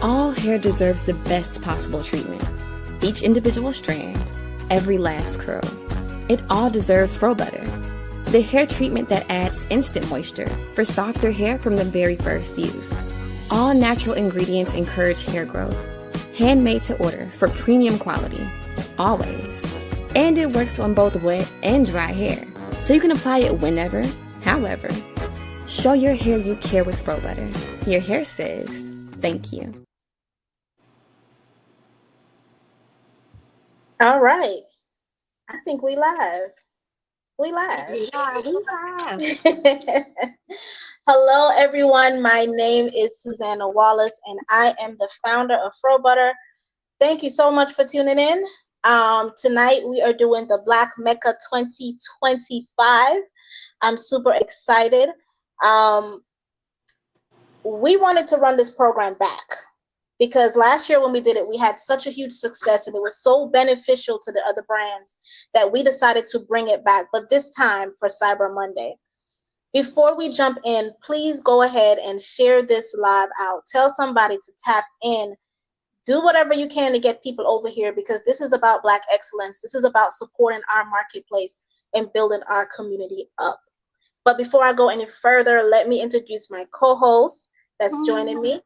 All hair deserves the best possible treatment. Each individual strand, every last curl. It all deserves Fro Butter, the hair treatment that adds instant moisture for softer hair from the very first use. All natural ingredients encourage hair growth. Handmade to order for premium quality, always. And it works on both wet and dry hair, so you can apply it whenever, however. Show your hair you care with Fro Butter. Your hair says thank you. All right. I think we live. We live. We live. Hello, everyone. My name is Susanna Wallace, and I am the founder of Fro Butter. Thank you so much for tuning in. Tonight, we are doing the Black Mecca 2025. I'm super excited. We wanted to run this program back because last year when we did it, we had such a huge success and it was so beneficial to the other brands that we decided to bring it back, but this time for Cyber Monday. Before we jump in, please go ahead and share this live out. Tell somebody to tap in. Do whatever you can to get people over here because this is about Black excellence. This is about supporting our marketplace and building our community up. But before I go any further, let me introduce my co-host that's joining me,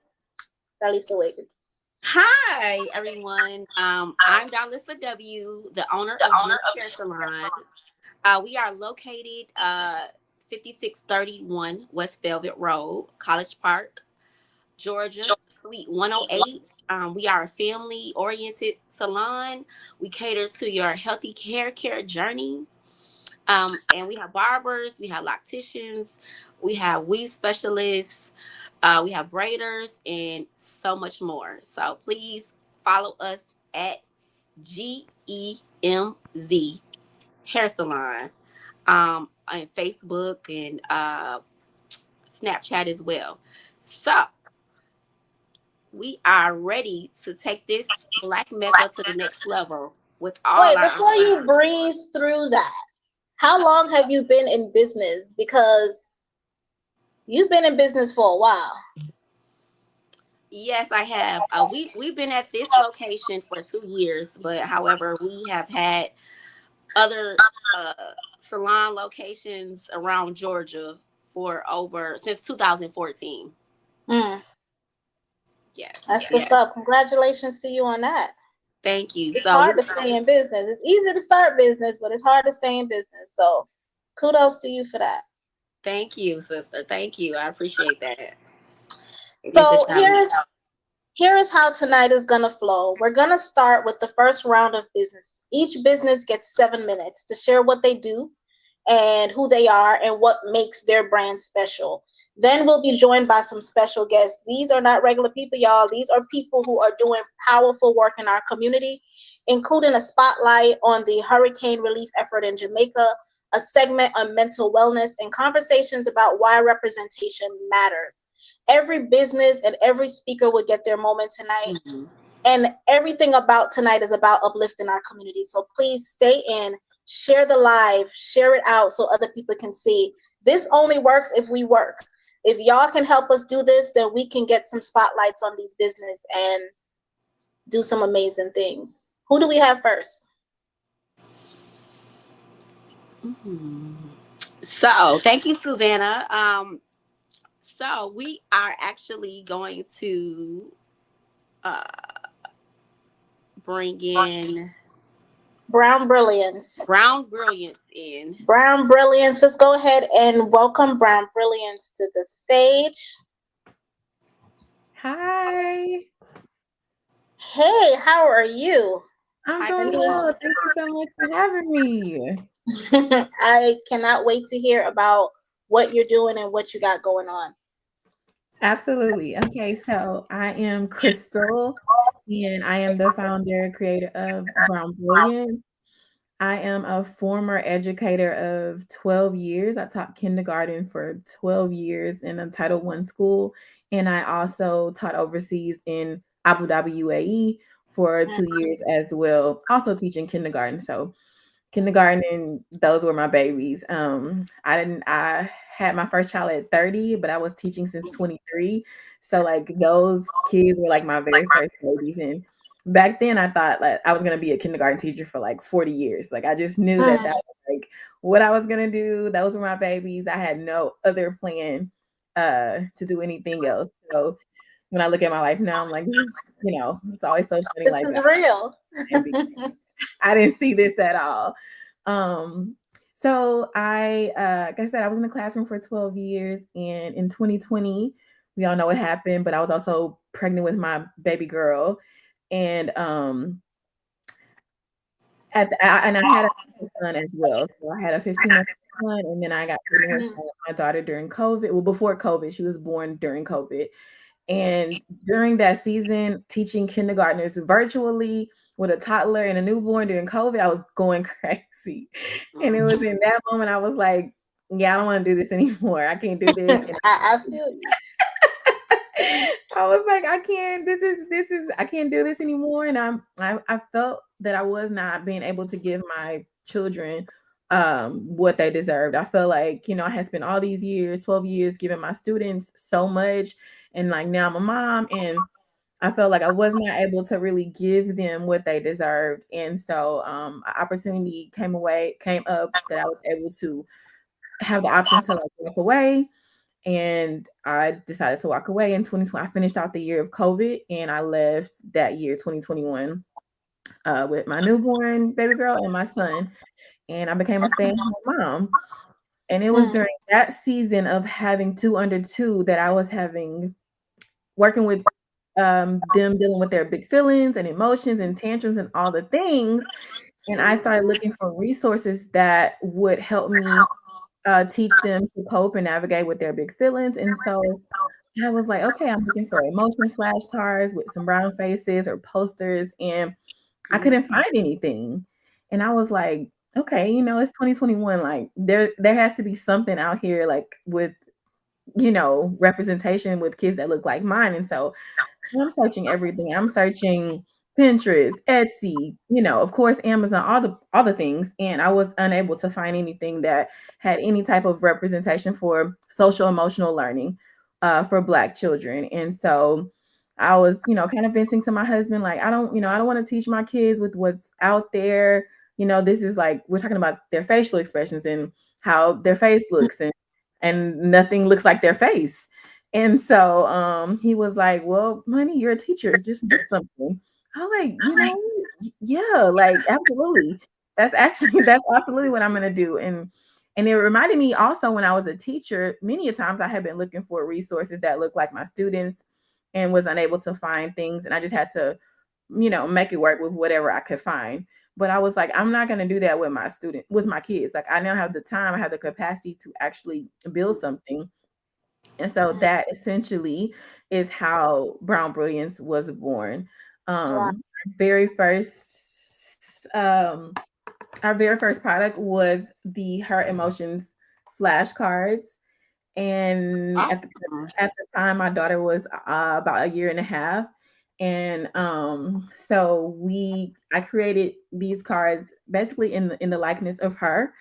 Dalisa Wiggins. Hi, everyone. I'm Dalisa W., the owner of Juice Hair Salon. We are located 5631 West Velvet Road, College Park, Georgia, Suite 108. We are a family-oriented salon. We cater to your healthy hair care journey. And we have barbers, we have locticians, we have weave specialists, we have braiders, and so much more. So please follow us at GEMZ Hair Salon on Facebook and Snapchat as well. So we are ready to take this Black Mecca to the next level with all. Wait, before you breeze through that, how long have you been in business? Because you've been in business for a while. Yes, I have. We've been at this location for 2 years, but however, we have had other salon locations around Georgia for since 2014. Yes, that's what's up. Congratulations to you on that. Thank you. It's hard to stay in business. It's easy to start business, but it's hard to stay in business. So kudos to you for that. Thank you, sister. Thank you. I appreciate that. So here is how tonight is going to flow. We're going to start with the first round of business. Each business gets 7 minutes to share what they do and who they are and what makes their brand special. Then we'll be joined by some special guests. These are not regular people, y'all. These are people who are doing powerful work in our community, including a spotlight on the hurricane relief effort in Jamaica, a segment on mental wellness, and conversations about why representation matters. Every business and every speaker will get their moment tonight. Mm-hmm. And everything about tonight is about uplifting our community. So please stay in, share the live, share it out so other people can see. This only works if we work. If y'all can help us do this, then we can get some spotlights on these business and do some amazing things. Who do we have first? Mm-hmm. So thank you, Susanna. So we are actually going to bring in Brown Brilliance. Brown Brilliance in. Brown Brilliance. Let's go ahead and welcome Brown Brilliance to the stage. Hi. Hey, how are you? I'm doing well. Thank you so much for having me. I cannot wait to hear about what you're doing and what you got going on. Absolutely. Okay, so I am Crystal, and I am the founder, creator of Brown Brilliance. I am a former educator of 12 years. I taught kindergarten for 12 years in a Title I school, and I also taught overseas in Abu Dhabi, UAE for 2 years as well, also teaching kindergarten. So kindergarten, and those were my babies. I had my first child at 30, but I was teaching since 23. So like those kids were like my very first babies. And back then I thought like I was gonna be a kindergarten teacher for like 40 years. Like I just knew that that was like what I was gonna do. Those were my babies. I had no other plan to do anything else. So when I look at my life now, I'm like, this is, it's always so funny. This Like is real. I didn't see this at all. So like I said, I was in the classroom for 12 years, and in 2020, we all know what happened, but I was also pregnant with my baby girl. And and I had a son as well. So I had a 15-month son, and then I got pregnant with my daughter during COVID. Well, before COVID, she was born during COVID. And during that season, teaching kindergartners virtually with a toddler and a newborn during COVID, I was going crazy. And it was in that moment I was like, yeah, I don't want to do this anymore. I can't do this. I feel you. I was like, I can't, I can't do this anymore. And I felt that I was not being able to give my children what they deserved. I felt like, I had spent all these years, 12 years, giving my students so much. And like now I'm a mom, and I felt like I was not able to really give them what they deserved. And so an opportunity came up that I was able to have the option to like walk away. And I decided to walk away in 2020. I finished out the year of COVID, and I left that year, 2021, with my newborn baby girl and my son. And I became a stay-at-home mom. And it was during that season of having 2 under 2 that I was working with them dealing with their big feelings and emotions and tantrums and all the things. And I started looking for resources that would help me teach them to cope and navigate with their big feelings. And so I was like, okay, I'm looking for emotion flashcards with some brown faces or posters, and I couldn't find anything. And I was like, okay, it's 2021. Like there has to be something out here like with representation with kids that look like mine. And so I'm searching everything. I'm searching Pinterest, Etsy, of course, Amazon, all the things. And I was unable to find anything that had any type of representation for social emotional learning for Black children. And so I was, kind of venting to my husband, like, I don't want to teach my kids with what's out there. This is like, we're talking about their facial expressions and how their face looks, and nothing looks like their face. And so he was like, well, honey, you're a teacher. Just do something. I was like, yeah, like absolutely. That's absolutely what I'm gonna do. And it reminded me also when I was a teacher, many a times I had been looking for resources that looked like my students and was unable to find things. And I just had to, make it work with whatever I could find. But I was like, I'm not going to do that with my kids. Like I now have the time, I have the capacity to actually build something. And so that essentially is how Brown Brilliance was born. Our very first product was the Her Emotions flashcards. And at the time, my daughter was about a year and a half. And so I created these cards basically in the likeness of her.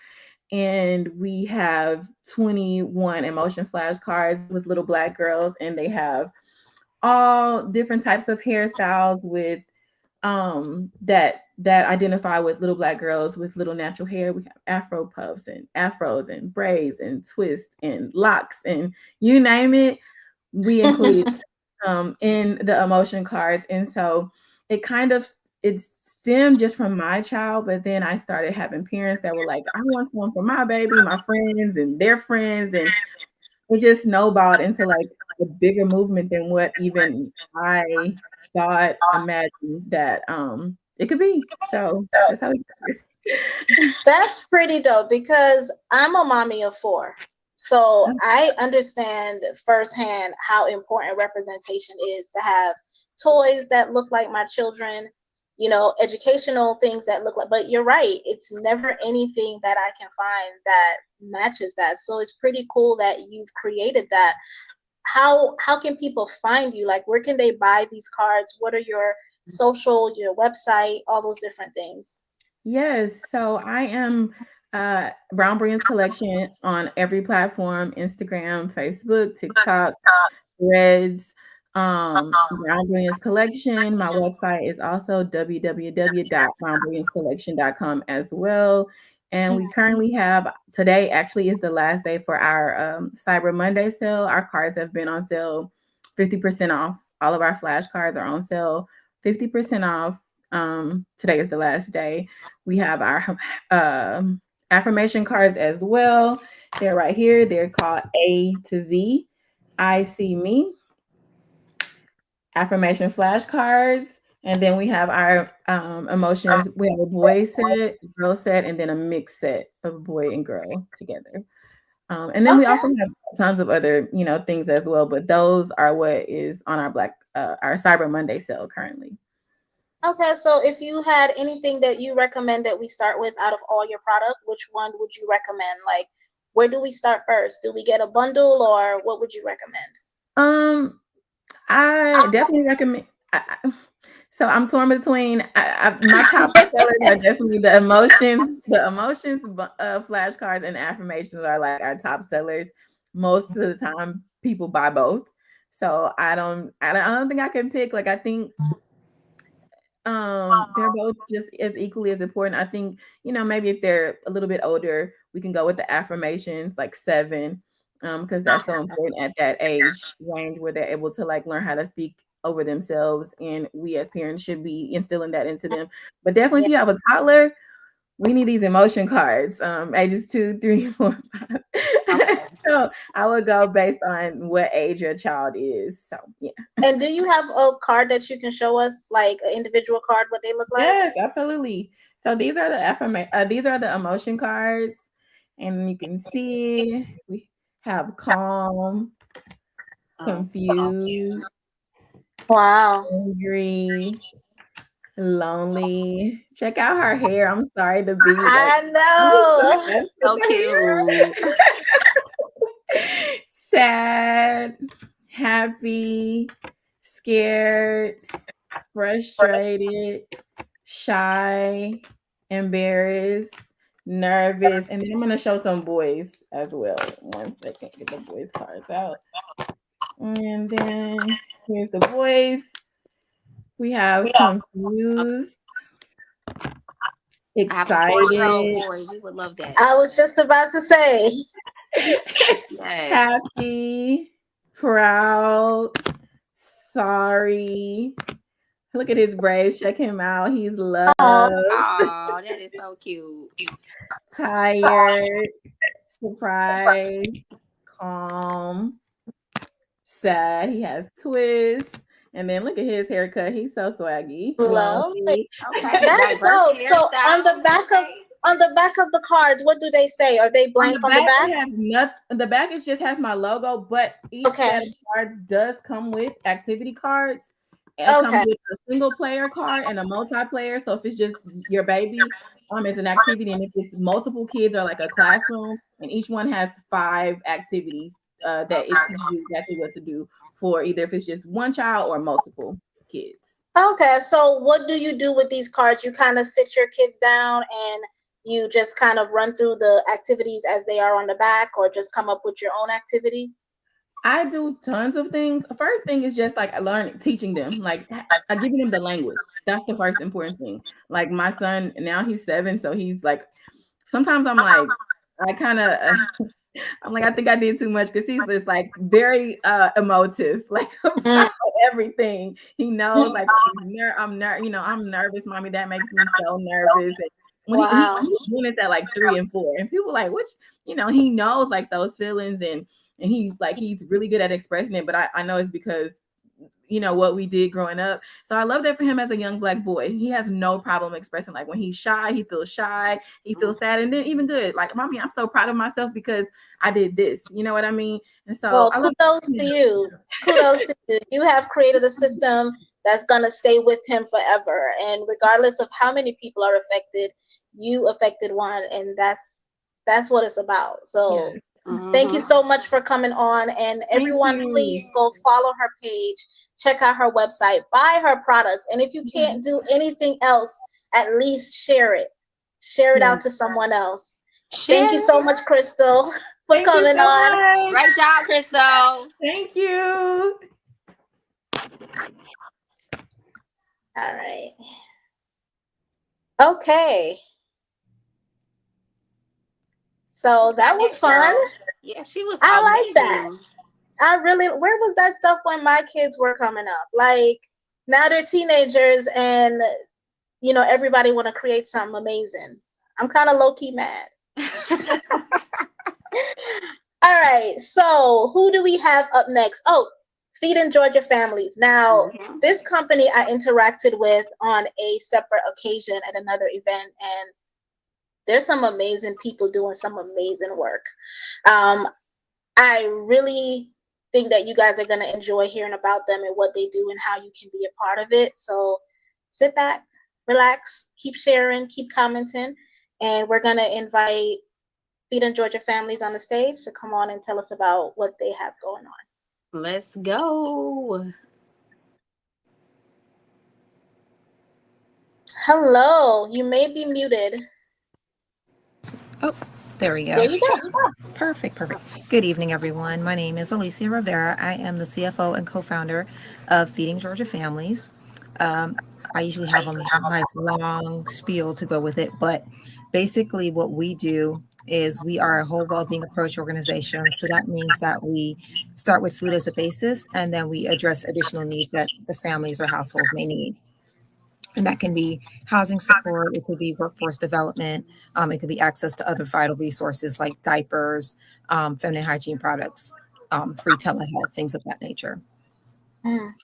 And we have 21 emotion flashcards with little Black girls, and they have all different types of hairstyles with that identify with little Black girls with little natural hair. We have Afro puffs and afros and braids and twists and locks and you name it, we included in the emotion cards. And so it stemmed just from my child, but then I started having parents that were like, I want someone for my baby, my friends and their friends, and it just snowballed into like a bigger movement than what even I thought, imagined that it could be. So that's how we started. That's pretty dope because I'm a mommy of 4. So I understand firsthand how important representation is to have toys that look like my children, educational things that look like, but you're right. It's never anything that I can find that matches that. So it's pretty cool that you've created that. How can people find you? Like, where can they buy these cards? What are your social, your website, all those different things? Yes. So I am Brown Brilliance Collection on every platform: Instagram, Facebook, TikTok, Threads. Brown Brilliance Collection. My website is also www.brownbrilliancecollection.com as well. And we currently have, today actually is the last day for our Cyber Monday sale. Our cards have been on sale 50% off. All of our flashcards are on sale 50% off. Today is the last day. We have our affirmation cards as well. They're right here. They're called A to Z. I see me. Affirmation flashcards. And then we have our emotions. We have a boy set, girl set, and then a mixed set of boy and girl together. And then we also have tons of other, things as well. But those are what is on our our Cyber Monday sale currently. Okay, so if you had anything that you recommend that we start with out of all your product, which one would you recommend? Like, where do we start first? Do we get a bundle, or what would you recommend? I definitely recommend. So I'm torn between my top sellers are definitely the emotions. The emotions flashcards and affirmations are like our top sellers. Most of the time, people buy both. So I don't think I can pick. Like I think they're both just as equally as important. I think maybe if they're a little bit older, we can go with the affirmations like 7, because that's so important at that age range where they're able to like learn how to speak over themselves, and we as parents should be instilling that into them. But definitely, if you have a toddler, we need these emotion cards, ages 2, 3, 4, 5. So I would go based on what age your child is. So yeah. And do you have a card that you can show us, like an individual card, what they look like? Yes, absolutely. So these are the emotion cards, and you can see we have calm, confused, wow, angry, lonely. Check out her hair. I'm sorry, the beat. I know. So cute. Sad, happy, scared, frustrated, shy, embarrassed, nervous, and then I'm gonna show some boys as well. 1 second, get the boys' cards out. And then here's the boys. We have confused, excited. Boy, we would love that. I was just about to say. Yes. Happy, proud, sorry. Look at his braids. Check him out. He's loved. Oh, that is so cute. Tired, surprised, calm, sad. He has twists. And then look at his haircut. He's so swaggy. Lovely. Okay. That's dope. So on the back of the cards, what do they say? Are they blank on the back? The back just has my logo, but each set of cards does come with activity cards. It comes with a single player card and a multiplayer. So if it's just your baby, it's an activity, and if it's multiple kids or like a classroom, and each one has 5 activities that it teaches you exactly what to do for either if it's just one child or multiple kids. Okay, so what do you do with these cards? You kind of sit your kids down and you just kind of run through the activities as they are on the back, or just come up with your own activity? I do tons of things. The first thing is just like teaching them, like giving them the language. That's the first important thing. Like my son, now he's 7, so he's like, sometimes I'm like, I'm like, I think I did too much, because he's just like very emotive, like about everything. He knows like I'm nervous, mommy. That makes me so nervous. And when he's doing this at like 3 and 4, and people like, which he knows like those feelings, and he's really good at expressing it. But I know it's because what we did growing up. So I love that for him as a young Black boy. He has no problem expressing, like when he's shy, he feels shy, he feels sad, and then even good. Like, mommy, I'm so proud of myself because I did this. You know what I mean? And so kudos to you. Kudos to you. You have created a system that's gonna stay with him forever. And regardless of how many people are affected, you affected one, and that's what it's about. So yes. Thank you so much for coming on, and everyone, please go follow her page, check out her website, buy her products, and if you can't do anything else, at least share it out to someone else. Thank you so much, Crystal, for coming on. Great job, Crystal. Thank you. All right. Okay. So that was fun. Yeah, she was I like that. amazing. Where was that stuff when my kids were coming up? Like now they're teenagers and everybody want to create something amazing. I'm kind of low key mad. All right. So who do we have up next? Oh, Feeding Georgia Families. Now, this company I interacted with on a separate occasion at another event, and there's some amazing people doing some amazing work. I really think that you guys are going to enjoy hearing about them and what they do and how you can be a part of it. So sit back, relax, keep sharing, keep commenting, and we're going to invite Feeding Georgia Families on the stage to come on and tell us about what they have going on. Let's go. Hello, you may be muted. Oh, there we go. There you go. Perfect. Good evening, everyone. My name is Alicia Rivera. I am the CFO and co-founder of Feeding Georgia Families. I usually have a nice long spiel to go with it, but basically what we do is we are a whole well-being approach organization. So that means that we start with food as a basis, and then we address additional needs that the families or households may need. And that can be housing support, it could be workforce development, it could be access to other vital resources like diapers, feminine hygiene products, free telehealth, things of that nature. I'm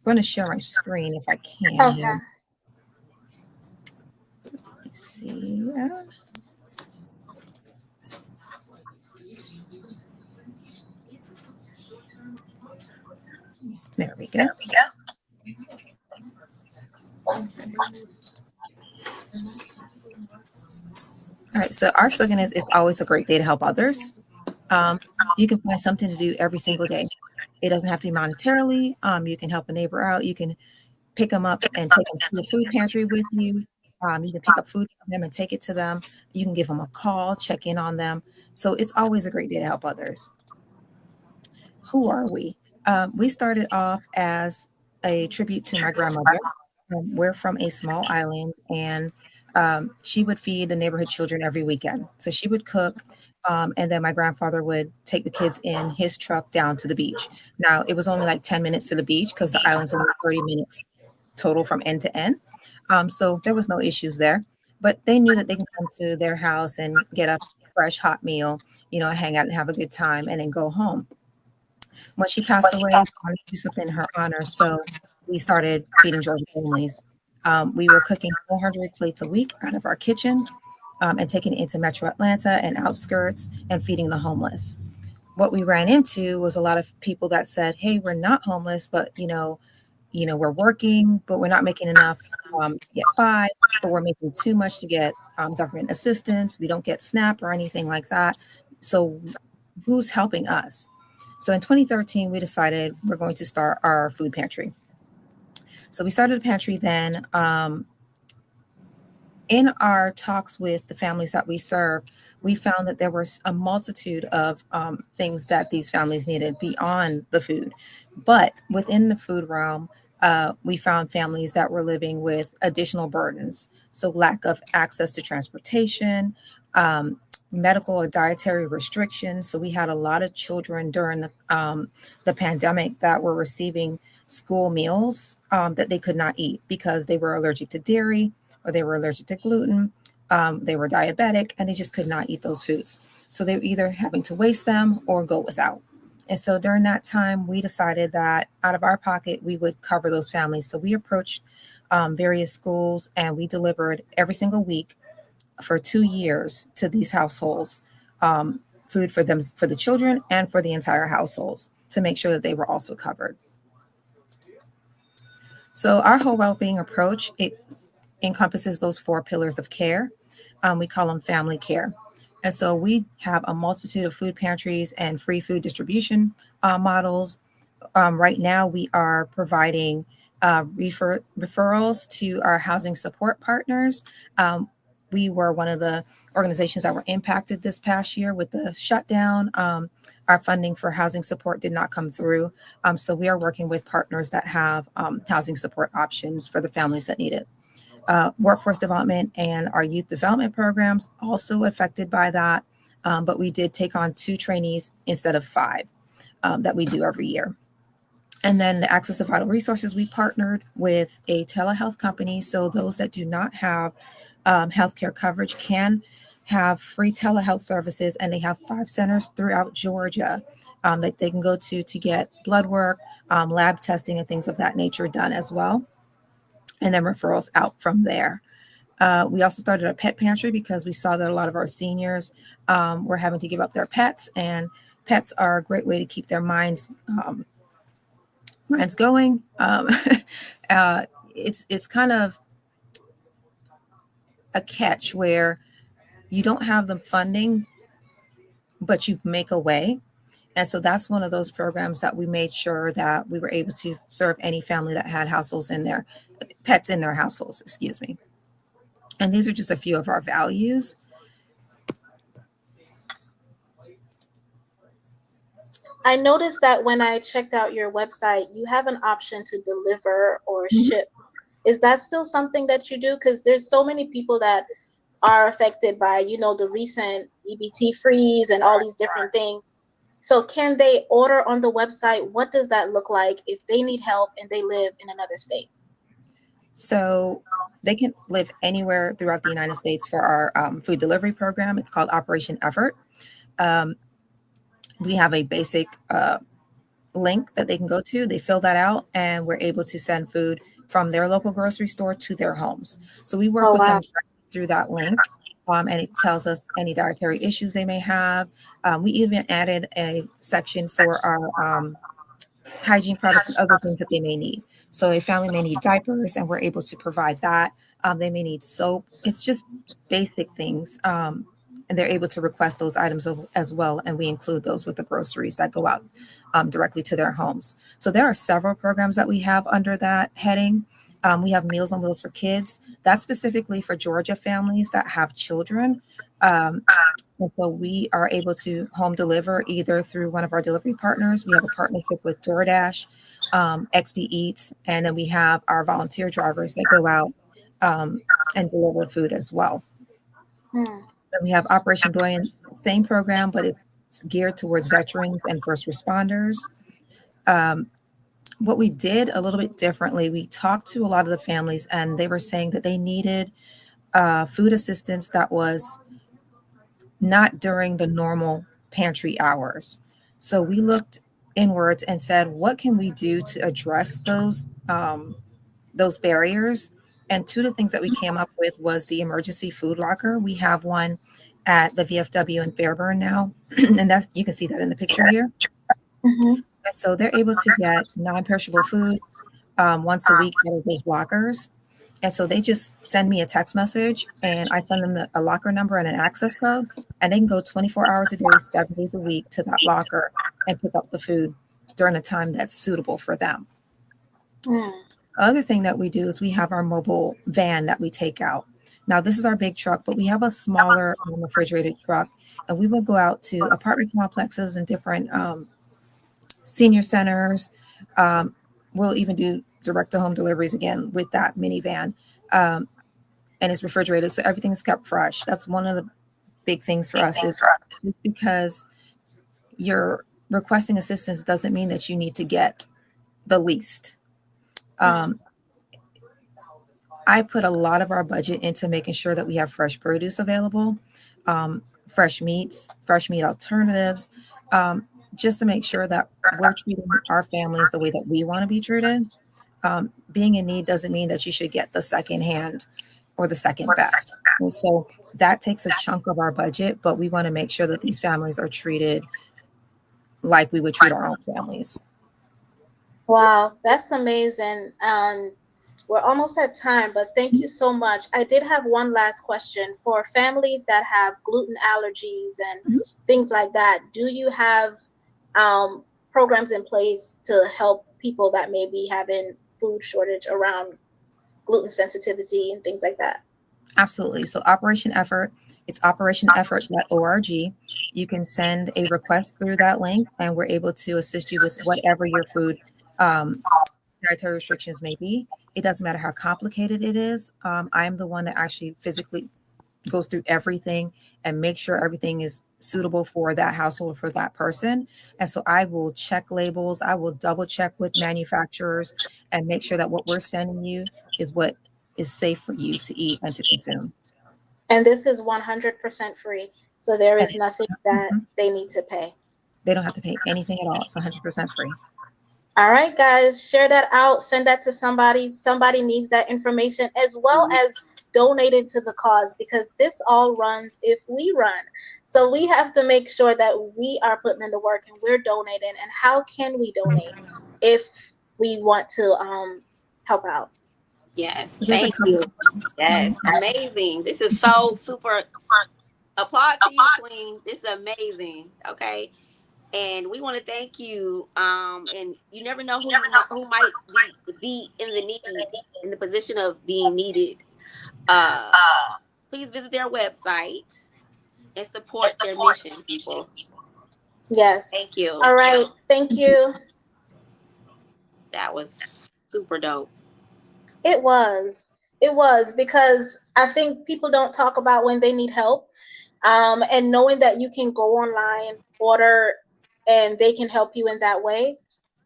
going to share my screen if I can. Okay. Let's see. There we go. All right, so our slogan is, it's always a great day to help others. You can find something to do every single day. It doesn't have to be monetarily. You can help a neighbor out. You can pick them up and take them to the food pantry with you. You can pick up food from them and take it to them. You can give them a call, check in on them. So it's always a great day to help others. Who are we? We started off as a tribute to my grandmother. We're from a small island, and she would feed the neighborhood children every weekend. So she would cook, and then my grandfather would take the kids in his truck down to the beach. Now, it was only like 10 minutes to the beach because the island's only 30 minutes total from end to end. So there was no issues there. But they knew that they can come to their house and get a fresh hot meal, hang out and have a good time and then go home. When she passed away, we wanted to do something in her honor. So we started Feeding Georgia Families. We were cooking 400 plates a week out of our kitchen and taking it into Metro Atlanta and outskirts and feeding the homeless. What we ran into was a lot of people that said, hey, we're not homeless, but, we're working, but we're not making enough to get by, but we're making too much to get government assistance. We don't get SNAP or anything like that. So who's helping us? So in 2013, we decided we're going to start our food pantry. So we started a pantry then. In our talks with the families that we serve, we found that there was a multitude of things that these families needed beyond the food. But within the food realm, we found families that were living with additional burdens. So lack of access to transportation, medical or dietary restrictions. So we had a lot of children during the pandemic that were receiving school meals that they could not eat because they were allergic to dairy or they were allergic to gluten. They were diabetic and they just could not eat those foods. So they were either having to waste them or go without. And so during that time, we decided that out of our pocket, we would cover those families. So we approached various schools and we delivered every single week for 2 years to these households, food for them, for the children and for the entire households to make sure that they were also covered. So our whole well-being approach, it encompasses those 4 pillars of care. We call them family care. And so we have a multitude of food pantries and free food distribution models. Right now, we are providing referrals to our housing support partners. We were one of the organizations that were impacted this past year with the shutdown. our funding for housing support did not come through. So we are working with partners that have housing support options for the families that need it. Workforce development and our youth development programs also affected by that. But we did take on 2 trainees instead of 5 that we do every year. And then the access to vital resources, we partnered with a telehealth company. So those that do not have healthcare coverage can have free telehealth services, and they have 5 centers throughout Georgia that they can go to get blood work, lab testing, and things of that nature done as well. And then referrals out from there. We also started a pet pantry because we saw that a lot of our seniors were having to give up their pets, and pets are a great way to keep their minds going. It's kind of a catch where you don't have the funding, but you make a way. And so that's one of those programs that we made sure that we were able to serve any family that had pets in their households, excuse me. And these are just a few of our values. I noticed that when I checked out your website, you have an option to deliver or ship. Is that still something that you do? Because there's so many people that are affected by, the recent EBT freeze and all these different things. So can they order on the website? What does that look like if they need help and they live in another state? So they can live anywhere throughout the United States for our food delivery program. It's called Operation Effort. We have a basic link that they can go to. They fill that out, and we're able to send food from their local grocery store to their homes. So we work with them through that link, and it tells us any dietary issues they may have. We even added a section for our hygiene products and other things that they may need. So a family may need diapers, and we're able to provide that. They may need soap. It's just basic things. And they're able to request those items as well. And we include those with the groceries that go out directly to their homes. So there are several programs that we have under that heading. We have Meals on Wheels for Kids. That's specifically for Georgia families that have children. And so we are able to home deliver either through one of our delivery partners. We have a partnership with DoorDash, XP Eats, and then we have our volunteer drivers that go out and deliver food as well. Then we have Operation Doyen, same program, but it's geared towards veterans and first responders. What we did a little bit differently, we talked to a lot of the families, and they were saying that they needed food assistance that was not during the normal pantry hours. So we looked inwards and said, what can we do to address those barriers? And 2 of the things that we came up with was the emergency food locker. We have one at the VFW in Fairburn now, and that's, you can see that in the picture here. And so they're able to get non-perishable food once a week out of those lockers. And so they just send me a text message, and I send them a locker number and an access code, and they can go 24 hours a day, 7 days a week to that locker and pick up the food during a time that's suitable for them. Other thing that we do is we have our mobile van that we take out. Now, this is our big truck, but we have a smaller refrigerated truck, and we will go out to apartment complexes and different senior centers. We'll even do direct-to-home deliveries again with that minivan, and it's refrigerated, so everything's kept fresh. That's one of the big things for us, is because you're requesting assistance doesn't mean that you need to get the least. I put a lot of our budget into making sure that we have fresh produce available, fresh meats, fresh meat alternatives, just to make sure that we're treating our families the way that we want to be treated. Being in need doesn't mean that you should get the second hand or the second best. And so that takes a chunk of our budget, but we want to make sure that these families are treated like we would treat our own families. Wow, that's amazing. We're almost at time, but thank you so much. I did have one last question. For families that have gluten allergies and things like that, do you have programs in place to help people that may be having food shortage around gluten sensitivity and things like that? Absolutely. So Operation Effort It's operationeffort.org. You can send a request through that link, and we're able to assist you with whatever your food dietary restrictions may be. It doesn't matter how complicated it is. I'm the one that actually physically goes through everything and make sure everything is suitable for that household, for that person. And so I will check labels. I will double check with manufacturers and make sure that what we're sending you is what is safe for you to eat and to consume. And this is 100% free. So there is nothing that they need to pay. They don't have to pay anything at all. It's 100% free. All right, guys, share that out. Send that to somebody. Somebody needs that information, as well as donating to the cause, because this all runs if we run. So we have to make sure that we are putting in the work and we're donating. And how can we donate if we want to help out? Yes, thank you. Yes, amazing. This is so super. Applaud to you, Queen. This is amazing. Okay. And we want to thank you. And you never know who might be in the need, in the position of being needed. Please visit their website and support their mission, people. Yes. Thank you. All right. Thank you. That was super dope. It was because I think people don't talk about when they need help. And knowing that you can go online, order, and they can help you in that way,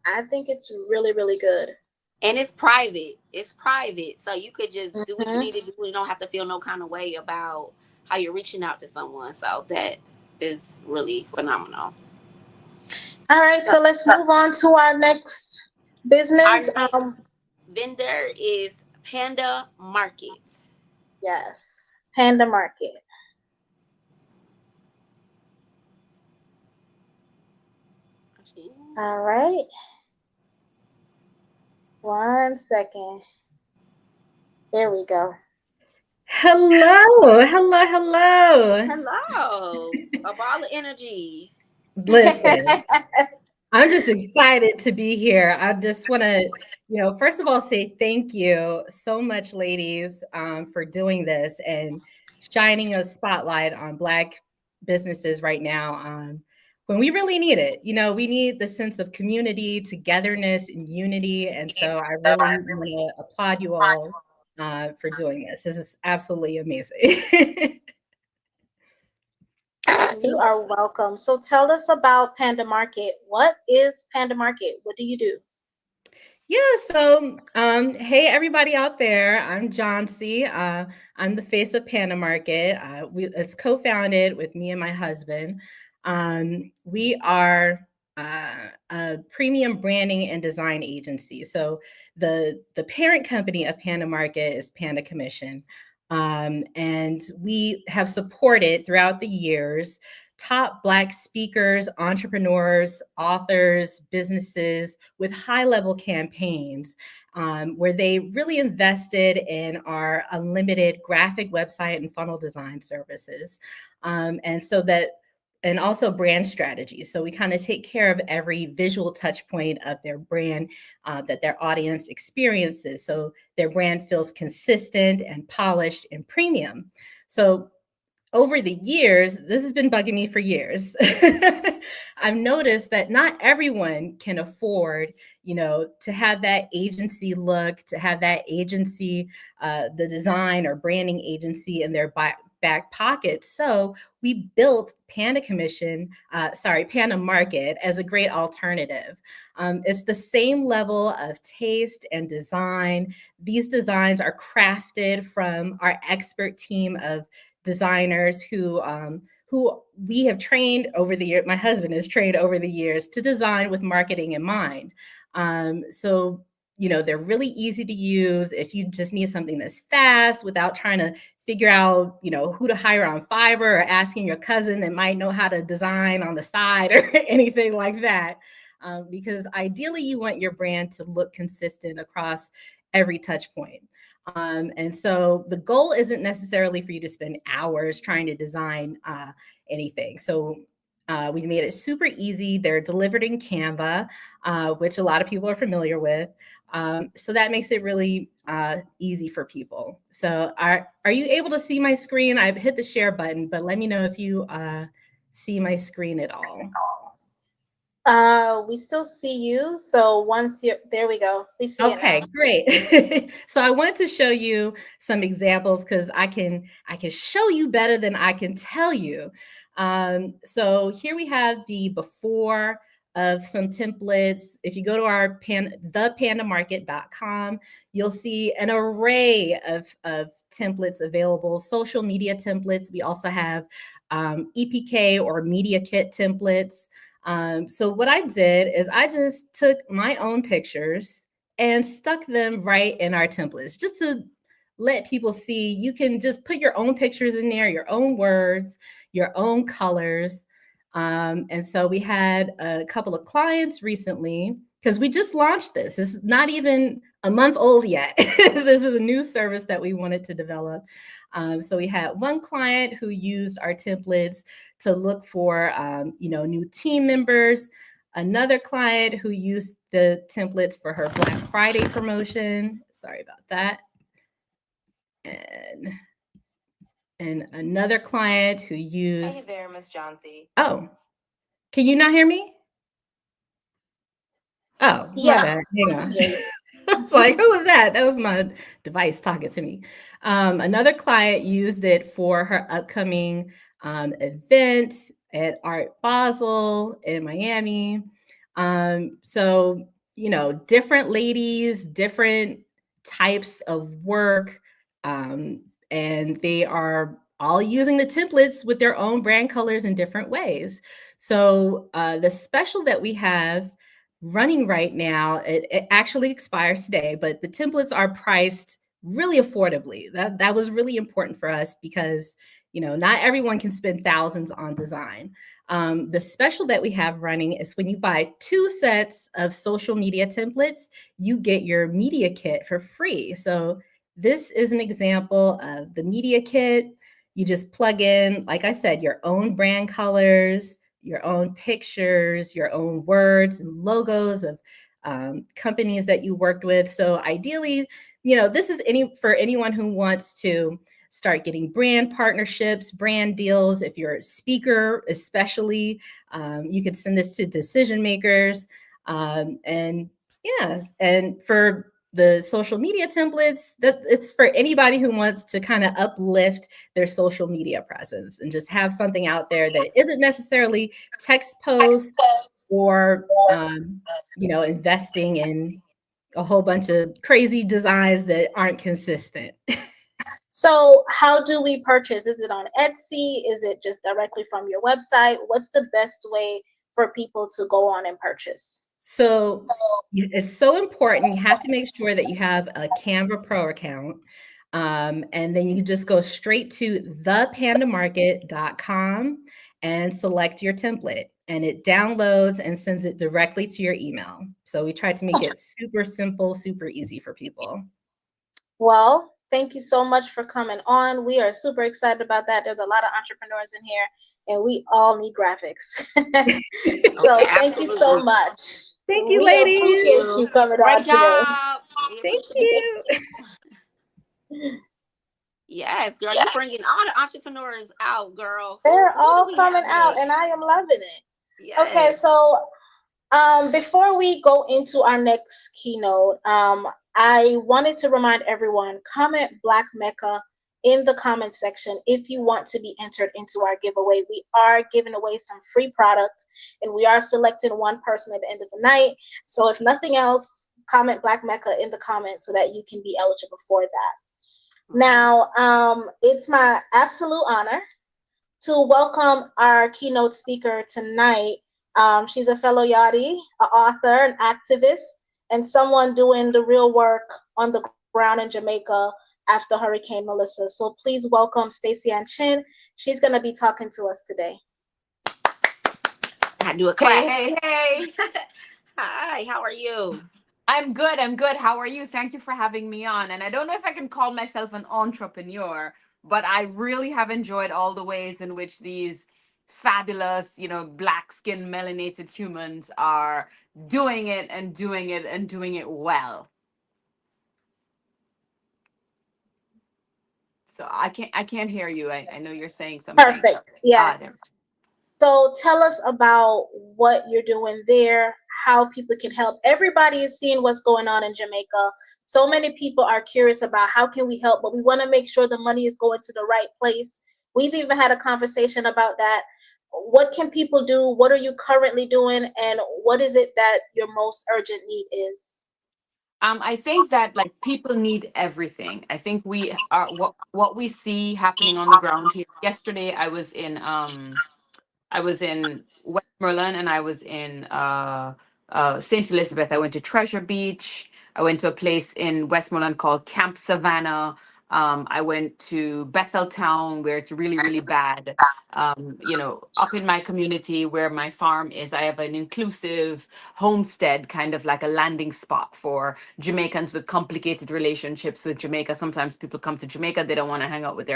I think it's really, really good. And it's private. So you could just do what you need to do. You don't have to feel no kind of way about how you're reaching out to someone. So that is really phenomenal. All right, so let's move on to our next business. Our next vendor is Panda Market. Yes, Panda Market. All right. 1 second. There we go. Hello. A ball of energy. Listen, I'm just excited to be here. I just want to, first of all, say thank you so much, ladies, for doing this and shining a spotlight on Black businesses right now. When we really need it. We need the sense of community, togetherness, and unity. And so I really want to applaud you all for doing this. This is absolutely amazing. You are welcome. So tell us about Panda Market. What is Panda Market? What do you do? Yeah, so hey, everybody out there. I'm Johnsy. I'm the face of Panda Market. It's co-founded with me and my husband. We are a premium branding and design agency. So the parent company of Panda Market is Panda Commission. And we have supported throughout the years top Black speakers, entrepreneurs, authors, businesses with high-level campaigns where they really invested in our unlimited graphic website and funnel design services. And also brand strategy. So we kind of take care of every visual touch point of their brand that their audience experiences. So their brand feels consistent and polished and premium. So over the years, this has been bugging me for years. I've noticed that not everyone can afford, to have that agency look, to have that agency, the design or branding agency in their back pocket. So we built Panda Market as a great alternative. It's the same level of taste and design. These designs are crafted from our expert team of designers who we have trained over the years. My husband has trained over the years to design with marketing in mind. So they're really easy to use if you just need something that's fast without trying to figure out, who to hire on Fiverr or asking your cousin that might know how to design on the side or anything like that. Because ideally you want your brand to look consistent across every touch point. And so the goal isn't necessarily for you to spend hours trying to design anything. So We made it super easy. They're delivered in Canva, which a lot of people are familiar with. So that makes it really easy for people. So are you able to see my screen? I've hit the share button, but let me know if you see my screen at all. We still see you. So once you're there, we go. We see it now. Great. So I wanted to show you some examples because I can show you better than I can tell you. So here we have the before of some templates. If you go to our thepandamarket.com, you'll see an array of templates available, social media templates. We also have EPK or media kit templates. So what I did is I just took my own pictures and stuck them right in our templates just to let people see you can just put your own pictures in there, your own words, your own colors. And so we had a couple of clients recently because we just launched this. It's not even a month old yet. This is a new service that we wanted to develop. So we had one client who used our templates to look for, new team members. Another client who used the templates for her Black Friday promotion. Sorry about that. And another client who used. Hey there, Miss Johnsey. Oh, can you not hear me? Oh, yeah. My bad. Hang on. I was like, who was that? That was my device talking to me. Another client used it for her upcoming event at Art Basel in Miami. So, different ladies, different types of work, and they are all using the templates with their own brand colors in different ways. So the special that we have running right now, it actually expires today, but the templates are priced really affordably. That was really important for us because not everyone can spend thousands on design. The special that we have running is when you buy 2 sets of social media templates, you get your media kit for free. So this is an example of the media kit. You just plug in, like I said, your own brand colors, your own pictures, your own words and logos of companies that you worked with. So ideally, this is for anyone who wants to start getting brand partnerships, brand deals. If you're a speaker, especially, you could send this to decision makers. And for the social media templates, that it's for anybody who wants to kind of uplift their social media presence and just have something out there that isn't necessarily text posts or investing in a whole bunch of crazy designs that aren't consistent. So how do we purchase? Is it on Etsy? Is it just directly from your website? What's the best way for people to go on and purchase? So it's so important. You have to make sure that you have a Canva Pro account. And then you can just go straight to thepandamarket.com and select your template. And it downloads and sends it directly to your email. So we try to make it super simple, super easy for people. Well, thank you so much for coming on. We are super excited about that. There's a lot of entrepreneurs in here, and we all need graphics. So thank you so much. Thank you, ladies. We appreciate you coming on today. Thank you. Yes, girl, you're bringing all the entrepreneurs out, girl. They're all coming out, and I am loving it. Yes. Okay, so before we go into our next keynote, I wanted to remind everyone, comment Black Mecca in the comment section if you want to be entered into our giveaway. We are giving away some free products, and we are selecting one person at the end of the night. So if nothing else, comment Black Mecca in the comments so that you can be eligible for that. Now, it's my absolute honor to welcome our keynote speaker tonight. She's a fellow Yachty, an author, an activist, and someone doing the real work on the ground in Jamaica after Hurricane Melissa. So please welcome Stacey Ann Chin. She's going to be talking to us today. I do a clap. Hey. Hi, how are you? I'm good. How are you? Thank you for having me on. And I don't know if I can call myself an entrepreneur, but I really have enjoyed all the ways in which these fabulous, black skin melanated humans are doing it and doing it and doing it well. So I can't hear you. I know you're saying something. Perfect. There. Yes. So tell us about what you're doing there, how people can help. Everybody is seeing what's going on in Jamaica. So many people are curious about how can we help, but we want to make sure the money is going to the right place. We've even had a conversation about that. What can people do? What are you currently doing? And what is it that your most urgent need is? I think that like people need everything. I think we are what we see happening on the ground here. Yesterday, I was in Westmoreland and I was in St. Elizabeth. I went to Treasure Beach. I went to a place in Westmoreland called Camp Savannah. I went to Betheltown where it's really, really bad. Up in my community where my farm is, I have an inclusive homestead, kind of like a landing spot for Jamaicans with complicated relationships with Jamaica. Sometimes people come to Jamaica, they don't want to hang out with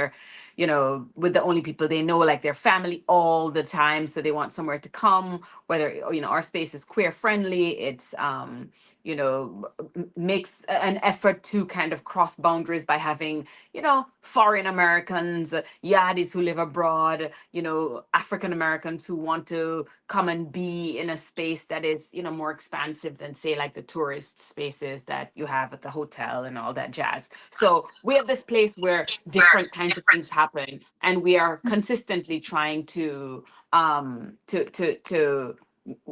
with the only people they know, like their family, all the time. So they want somewhere to come, whether, our space is queer friendly. It's, makes an effort to kind of cross boundaries by having, foreign Americans, Yadis who live abroad, African Americans who want to come and be in a space that is, more expansive than, say, like the tourist spaces that you have at the hotel and all that jazz. So we have this place where different kinds of things happen, and we are consistently trying to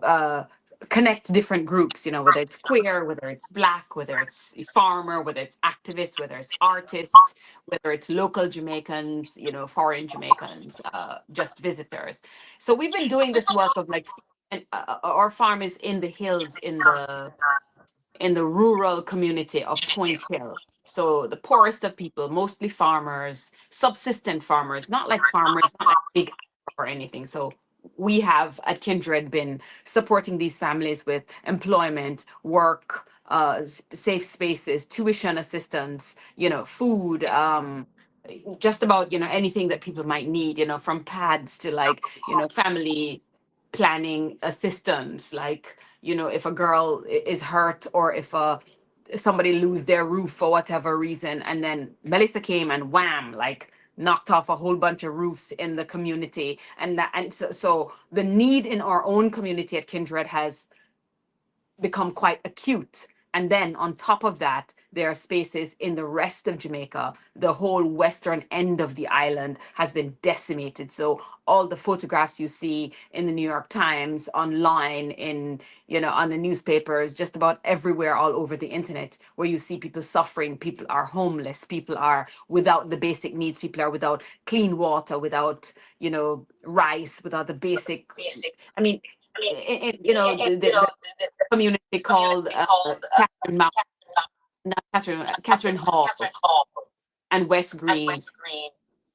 uh connect different groups, whether it's queer, whether it's black, whether it's a farmer, whether it's activists, whether it's artists, whether it's local Jamaicans, foreign Jamaicans, just visitors. So we've been doing this work of like, and our farm is in the hills, in the rural community of Point Hill. So the poorest of people, mostly farmers, subsistent farmers, not like farmers, not like big or anything. So we have at Kindred been supporting these families with employment, work, safe spaces, tuition assistance, food, just about, anything that people might need, from pads to like, family planning assistance, like, if a girl is hurt, or if somebody lose their roof for whatever reason, and then Melissa came and wham, like knocked off a whole bunch of roofs in the community. And so the need in our own community at Kindred has become quite acute. And then on top of that, there are spaces in the rest of Jamaica. The whole western end of the island has been decimated. So all the photographs you see in the New York Times, online, on the newspapers, just about everywhere, all over the internet, where you see people suffering, people are homeless, people are without the basic needs, people are without clean water, without, rice, without the basic. I mean, the community called Catherine Mount, not Catherine Hall and West Green,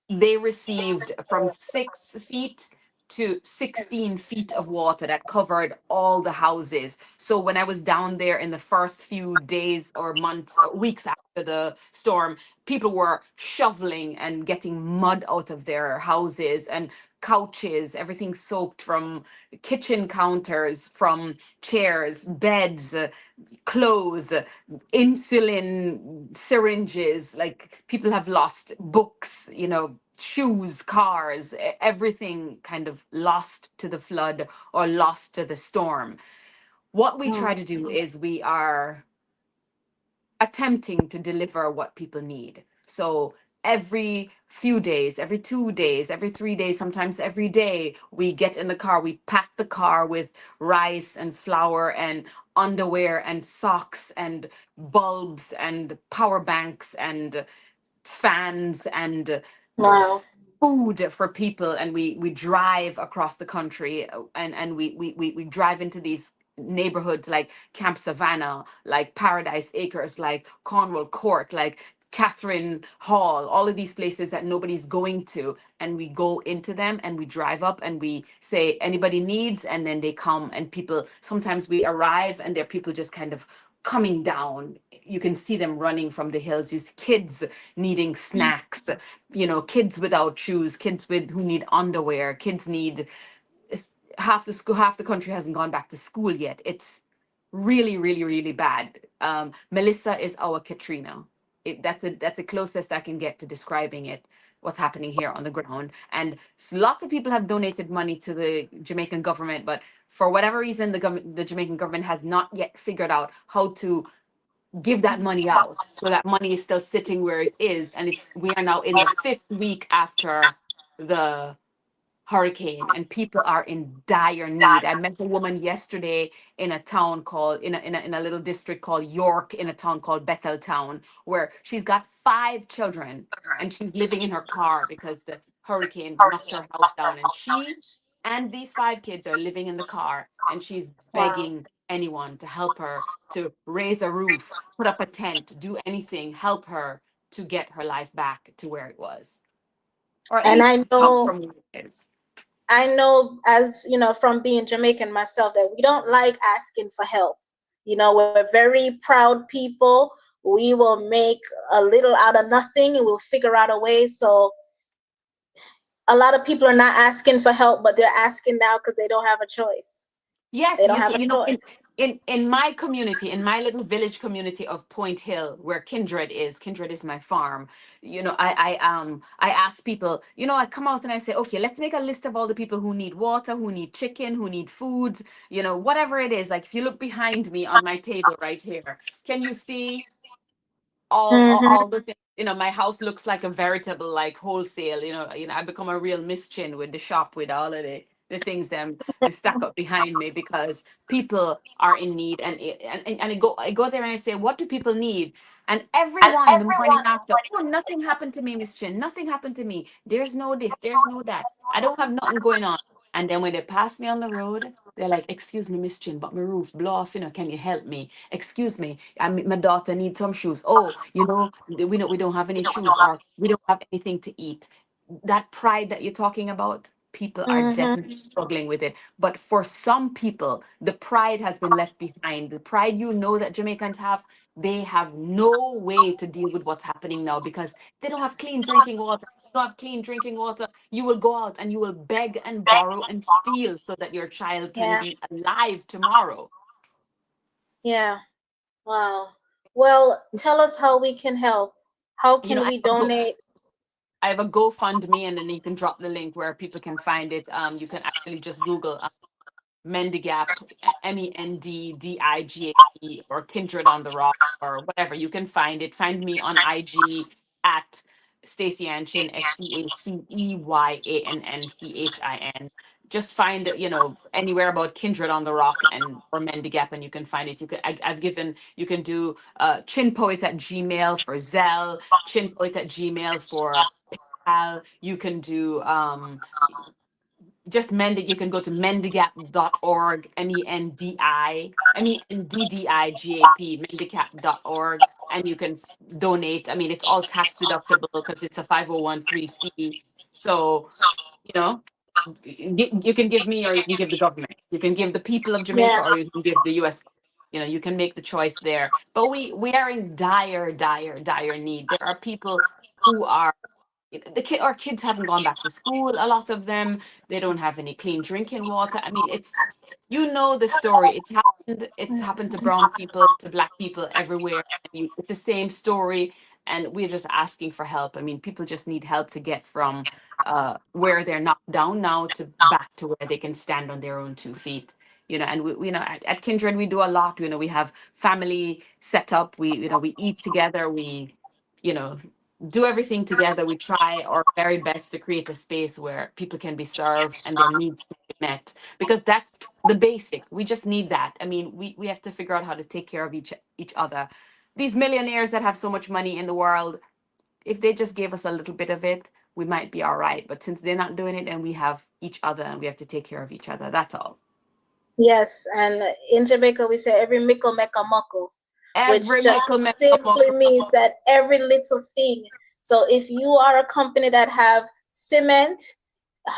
they received from 6 feet to 16 feet of water that covered all the houses. So when I was down there in the first few days or months or weeks after the storm, people were shoveling and getting mud out of their houses and couches, everything soaked, from kitchen counters, from chairs, beds, clothes, insulin syringes. Like, people have lost books, shoes, cars, everything kind of lost to the flood or lost to the storm. What we try to do is we are attempting to deliver what people need. So every few days, every 2 days, every 3 days, sometimes every day, we get in the car, we pack the car with rice and flour and underwear and socks and bulbs and power banks and fans and Wow. food for people, and we drive across the country, and we drive into these neighborhoods like Camp Savannah, like Paradise Acres, like Cornwall Court, like Catherine Hall, all of these places that nobody's going to, and we go into them and we drive up and we say anybody needs, and then they come, and people, sometimes we arrive and there are people just kind of coming down. You can see them running from the hills. You see kids needing snacks, kids without shoes, kids who need underwear, kids need, half the country hasn't gone back to school yet. It's really, really, really bad. Melissa is our Katrina. That's the closest I can get to describing it, what's happening here on the ground. And lots of people have donated money to the Jamaican government, but for whatever reason, the Jamaican government has not yet figured out how to give that money out. So that money is still sitting where it is, and we are now in the 5th week after the hurricane, and people are in dire need. I met a woman yesterday in a town called in a little district called York, in a town called Betheltown, where she's got 5 children and she's living in her car because the hurricane knocked her house down, and she and these 5 kids are living in the car, and she's Wow. begging anyone to help her, to raise a roof, put up a tent, do anything, help her to get her life back to where it was, or at And least come from where it is. I know, as you know, from being Jamaican myself, that we don't like asking for help. We're very proud people. We will make a little out of nothing and we'll figure out a way. So a lot of people are not asking for help, but they're asking now because they don't have a choice. Yes, They don't have a choice. in my community, in my little village community of Point Hill, where Kindred is my farm. I ask people, I come out and I say, okay, let's make a list of all the people who need water, who need chicken, who need food, whatever it is. Like if you look behind me on my table right here, can you see all the things? My house looks like a veritable like wholesale. I become a real mischin with the shop with all of the things them they stack up behind me, because people are in need, and I go there and I say, what do people need? And everyone the morning after, oh, nothing happened to me, Miss Chin, nothing happened to me, there's no this, there's no that, I don't have nothing going on. And then when they pass me on the road, they're like, excuse me, Miss Chin, but my roof blow off, can you help me? Excuse me, my daughter needs some shoes. Oh, we don't have any shoes, or we don't have anything to eat. That pride that you're talking about, people are definitely struggling with it. But for some people, the pride has been left behind. The pride that Jamaicans have, they have no way to deal with what's happening now, because they don't have clean drinking water. You don't have clean drinking water, you will go out and you will beg and borrow and steal so that your child can Yeah. be alive tomorrow. Yeah. Wow. Well, tell us how we can help. How can I we donate? I have a GoFundMe, and then you can drop the link where people can find it. You can actually just Google Mendigap, MENDDIGAP, or Kindred on the Rock, or whatever. You can find it. Find me on IG at Stacey Anchin, STACEYANNCHIN. Just find anywhere about Kindred on the Rock or Mendigap, and you can find it. You can do chinpoet@gmail for Zelle, chinpoet@gmail for PayPal. You can do just you can go to mendigap.org, menddigap, and you can donate. I mean, it's all tax deductible because it's a 501(c). So you can give me, or you can give the government, you can give the people of Jamaica, Yeah. or you can give the US. You can make the choice there. But we are in dire need. There are people who are, our kids haven't gone back to school. A lot of them, they don't have any clean drinking water. I mean, it's the story. It's happened to brown people, to black people, everywhere. It's the same story, and we're just asking for help. I mean, people just need help to get from where they're knocked down now to back to where they can stand on their own 2 feet. And at Kindred we do a lot. We have family set up. We eat together. We you know do everything together. We try our very best to create a space where people can be served and their needs can be met, because that's the basic. We just need that. I mean, we have to figure out how to take care of each other. These millionaires that have so much money in the world, if they just gave us a little bit of it, we might be all right. But since they're not doing it, and we have each other, and we have to take care of each other. That's all. Yes, and in Jamaica we say every mickle make a muckle. which Every just little simply miracle. means that every little thing. So if you are a company that have cement,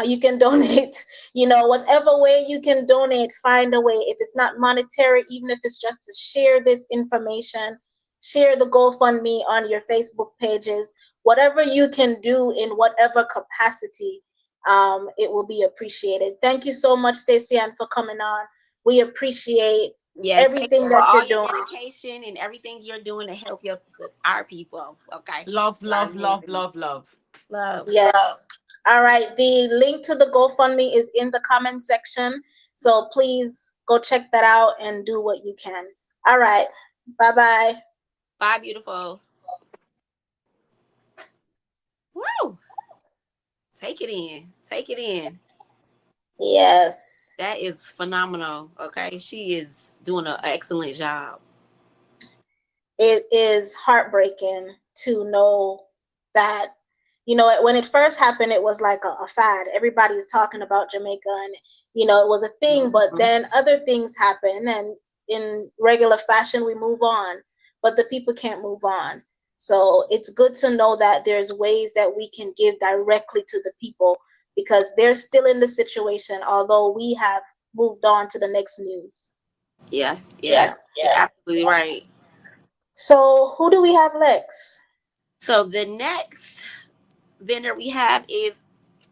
you can donate. Whatever way you can donate, find a way. If it's not monetary, even if it's just to share this information, share the GoFundMe on your Facebook pages, whatever you can do in whatever capacity, it will be appreciated. Thank you so much, Stacey Ann, for coming on. We appreciate Yes, thank you everything for that all you're your doing. dedication and everything you're doing to help our people. Okay, Love, you are love, love, amazing. love, love. Love. Yes. All right. The link to the GoFundMe is in the comment section. So please go check that out and do what you can. All right. Bye bye. Bye, beautiful. Woo! Take it in. Take it in. Yes. That is phenomenal. Okay, she is doing an excellent job. It is heartbreaking to know that, when it first happened, it was like a fad. Everybody's talking about Jamaica and, it was a thing, but Mhm. then other things happen and in regular fashion, we move on, but the people can't move on. So it's good to know that there's ways that we can give directly to the people because they're still in the situation, although we have moved on to the next news. Yes, yes, Yes, you're yes. absolutely right. So who do we have next? So the next vendor we have is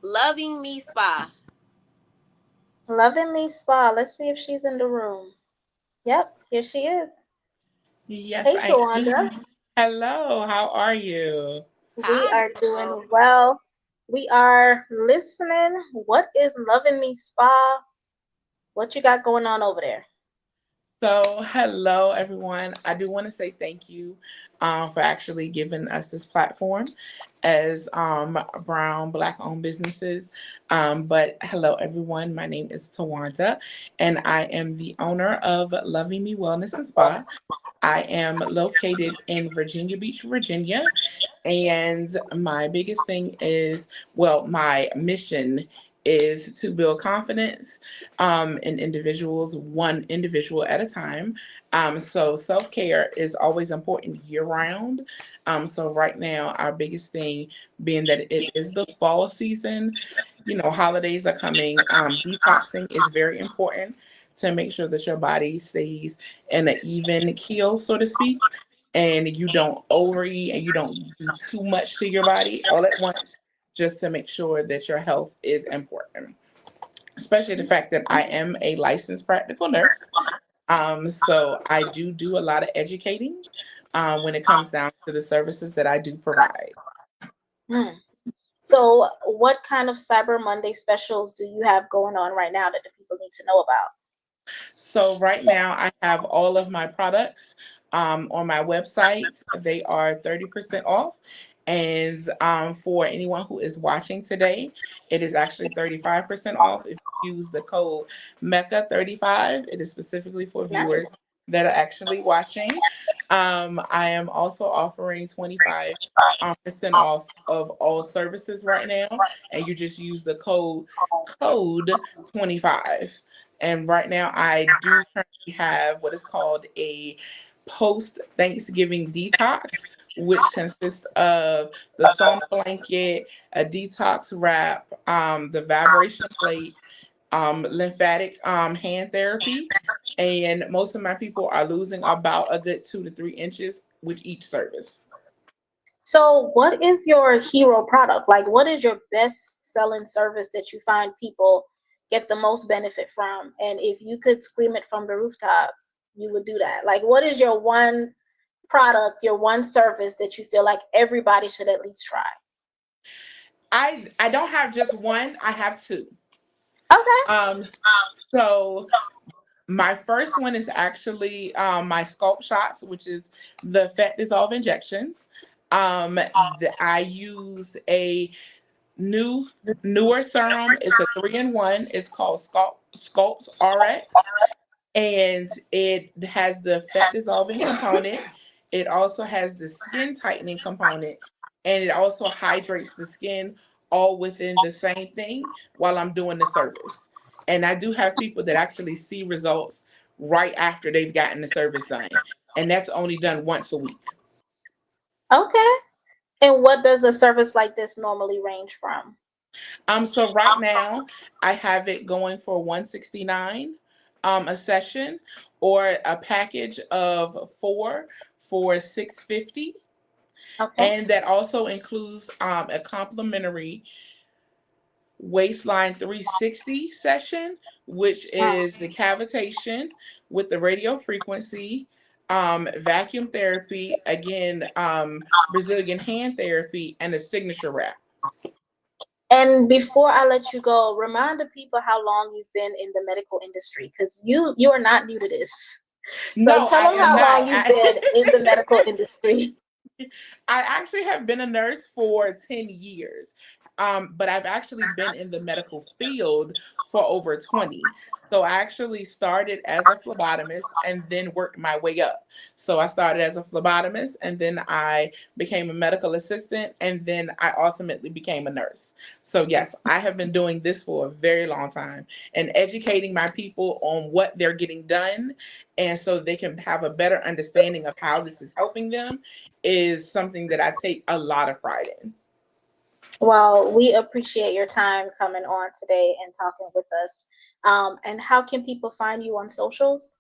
Loving Me Spa. Loving Me Spa. Let's see if she's in the room. Yep, here she is. Yes, Hey, I Tawanda. am. Hello, how are you? We Hi, are beautiful. doing well. We are listening. What is Loving Me Spa? What you got going on over there? So, hello, everyone. I do want to say thank you for actually giving us this platform as brown, black owned businesses. But hello, everyone. My name is Tawanda, and I am the owner of Loving Me Wellness and Spa. I am located in Virginia Beach, Virginia. And my biggest thing is, well, my mission is to build confidence in individuals, one individual at a time. So self care is always important year round. So right now, our biggest thing being that it is the fall season, holidays are coming. Detoxing is very important to make sure that your body stays in an even keel, so to speak, and you don't overeat and you don't do too much to your body all at once, just to make sure that your health is important. Especially the fact that I am a licensed practical nurse. So I do a lot of educating when it comes down to the services that I do provide. Hmm. So, what kind of Cyber Monday specials do you have going on right now that the people need to know about? So right now I have all of my products on my website. They are 30% off. And for anyone who is watching today, it is actually 35% off if you use the code Mecca 35. It is specifically for viewers Nice. that are actually watching. I am also offering 25% percent off of all services right now. And you just use the code 25. And right now, I do currently have what is called a post Thanksgiving detox, which consists of the sauna blanket, a detox wrap, the vibration plate, lymphatic hand therapy. And most of my people are losing about a good 2 to 3 inches with each service. So, what is your hero product? Like, what is your best selling service that you find people get the most benefit from? And if you could scream it from the rooftop, you would do that. Like, what is your one product, your one service that you feel like everybody should at least try? I don't have just one, I have two. Okay. Um, so my first one is actually my Sculpt Shots, which is the fat dissolve injections. I use a newer serum. It's a 3-in-1. It's called Sculpt RX, and it has the fat dissolving component. It also has the skin tightening component, and it also hydrates the skin all within the same thing while I'm doing the service. And I do have people that actually see results right after they've gotten the service done. and that's only done once a week. Okay. And what does a service like this normally range from? So right now I have it going for 169 a session, or a package of 4 for 650. Okay. And that also includes a complimentary waistline 360 session, which is the cavitation with the radio frequency, vacuum therapy, again, Brazilian hand therapy, and a signature wrap. And before I let you go, remind the people how long you've been in the medical industry, because you are not new to this. So No, tell I them am how not. long you've been in the medical industry. I actually have been a nurse for 10 years, but I've actually been in the medical field for over 20. So I actually started as a phlebotomist and then worked my way up. So I started as a phlebotomist, and then I became a medical assistant, and then I ultimately became a nurse. So yes, I have been doing this for a very long time and educating my people on what they're getting done, and so they can have a better understanding of how this is helping them, is something that I take a lot of pride in. Well, we appreciate your time coming on today and talking with us. And how can people find you on socials?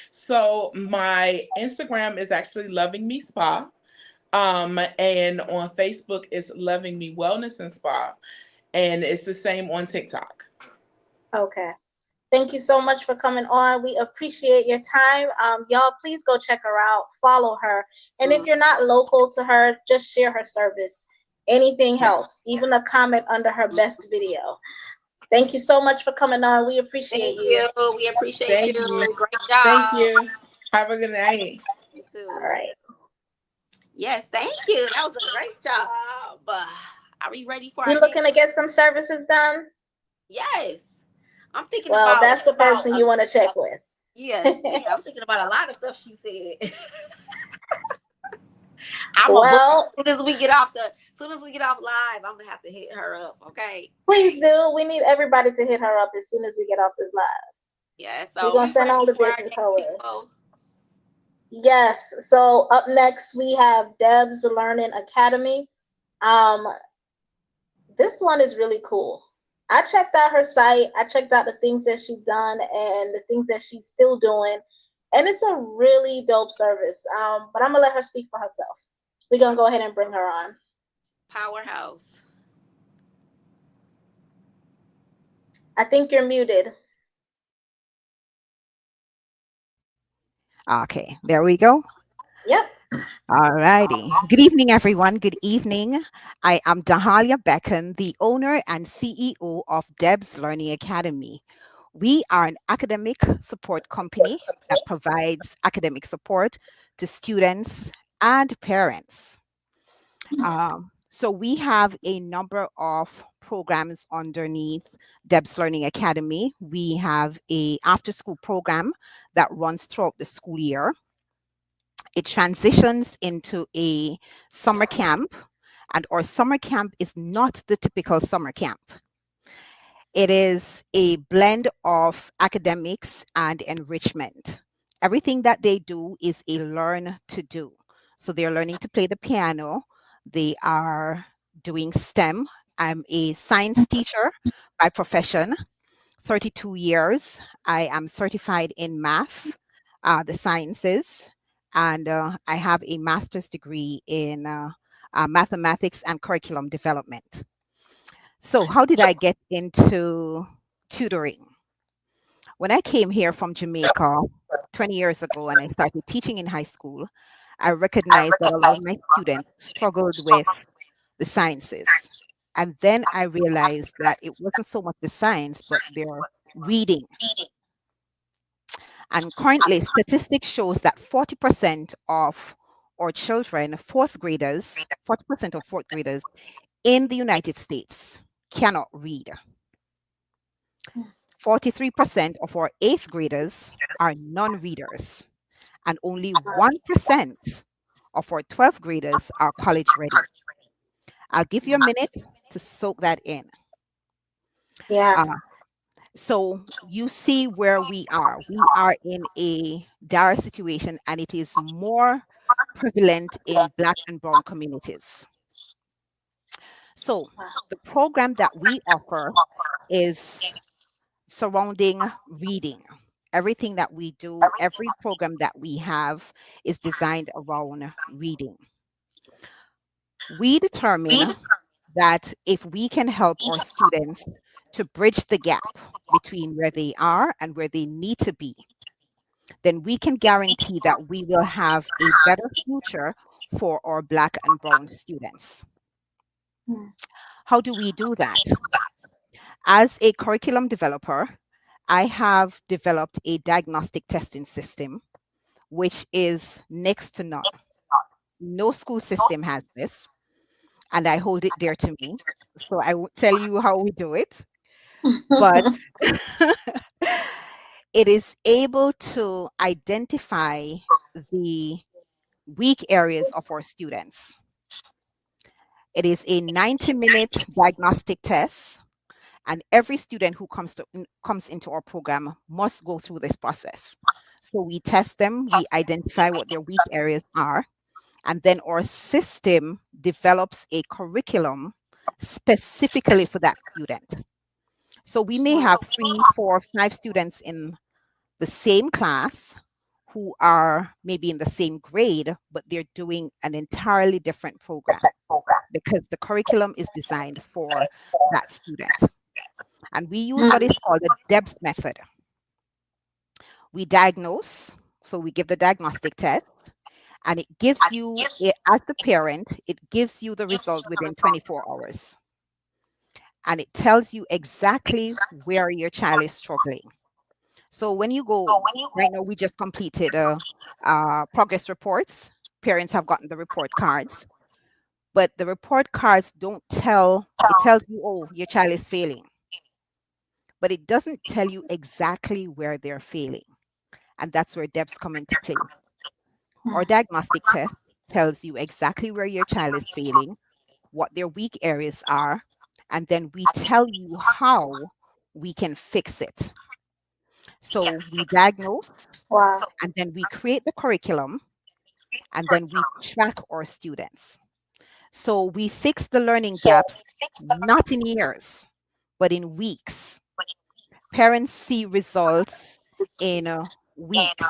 So my Instagram is actually Loving Me Spa. And on Facebook it's Loving Me Wellness and Spa. And it's the same on TikTok. Okay. Thank you so much for coming on. We appreciate your time. Y'all, please go check her out, follow her. And if you're not local to her, just share her service. Anything helps, even a comment under her best video. Thank you so much for coming on. We appreciate Thank you. you. We appreciate Thank you. you. Great Thank job. you. Have a good night. You All too. right. Yes, thank you. That was a great job. Are we ready for You our looking next? to get some services done? Yes. I'm thinking Well, about that's the person you want to check with. yeah. I'm thinking about a lot of stuff she said. I'm gonna book Well, as soon as we get off live. I'm gonna have to hit her up. Okay. please do. We need everybody to hit her up as soon as we get off this live. Yeah. We're So going to we send all ready the for our business her next way. people. Yes. So up next we have Deb's Learning Academy. Um, this one is really cool. I checked out her site. I checked out the things that she's done and the things that she's still doing, and it's a really dope service. But I'm gonna let her speak for herself. We're gonna go ahead and bring her on. Powerhouse. I think you're muted. Okay, there we go. Yep. All righty. Good evening, everyone. Good evening. I am Dahalia Beckon, the owner and CEO of Deb's Learning Academy. We are an academic support company that provides academic support to students and parents. So we have a number of programs underneath Deb's Learning Academy. We have a after-school program that runs throughout the school year. It transitions into a summer camp, and our summer camp is not the typical summer camp. It is a blend of academics and enrichment. Everything that they do is a learn to do. So they're learning to play the piano, they are doing STEM. I'm a science teacher by profession, 32 years. I am certified in math, the sciences, and I have a master's degree in mathematics and curriculum development. So, how did I get into tutoring? When I came here from Jamaica 20 years ago and I started teaching in high school, I recognized that a lot of my students struggled with the sciences. And then I realized that it wasn't so much the science, but their reading. And currently, statistics shows that 40% of our children, fourth graders, 40% of fourth graders in the United States cannot read. 43% of our eighth graders are non-readers, and only 1% of our 12th graders are college ready. I'll give you a minute to soak that in. Yeah. Uh, So you see where we are. We are in a dire situation, and it is more prevalent in Black and Brown communities. So the program that we offer is surrounding reading. Everything that we do, every program that we have is designed around reading. We determine that if we can help our students to bridge the gap between where they are and where they need to be, then we can guarantee that we will have a better future for our Black and Brown students. How do we do that? As a curriculum developer, I have developed a diagnostic testing system, which is next to none. No school system has this, and I hold it dear to me. So I won't tell you how we do it, but it is able to identify the weak areas of our students. It is a 90-minute diagnostic test, and every student who comes into our program must go through this process. So we test them, we identify what their weak areas are, and then our system develops a curriculum specifically for that student. So we may have 3, 4, 5 students in the same class who are maybe in the same grade, but they're doing an entirely different program because the curriculum is designed for that student. And we use what is called the DEBS method. We diagnose, so we give the diagnostic test, and it gives you, as the parent, it gives you the result within 24 hours. And it tells you exactly where your child is struggling. So when you go, right now we just completed progress reports. Parents have gotten the report cards, but the report cards don't tell, it tells you, oh, your child is failing, but it doesn't tell you exactly where they're failing. And that's where DEBS come into play. Our diagnostic test tells you exactly where your child is failing, what their weak areas are, and then we tell you how we can fix it. So we diagnose, Wow. and then we create the curriculum, and then we track our students. So we fix the learning gaps not in years, but in weeks. Parents see results in weeks.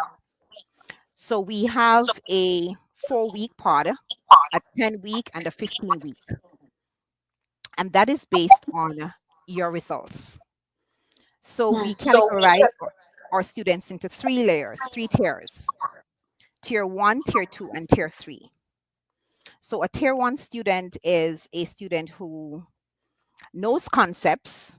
So we have a 4-week pod, a 10-week, and a 15-week. And that is based on your results. So we categorize our students into 3 layers, 3 tiers: tier 1, tier 2, and tier 3. So a tier 1 student is a student who knows concepts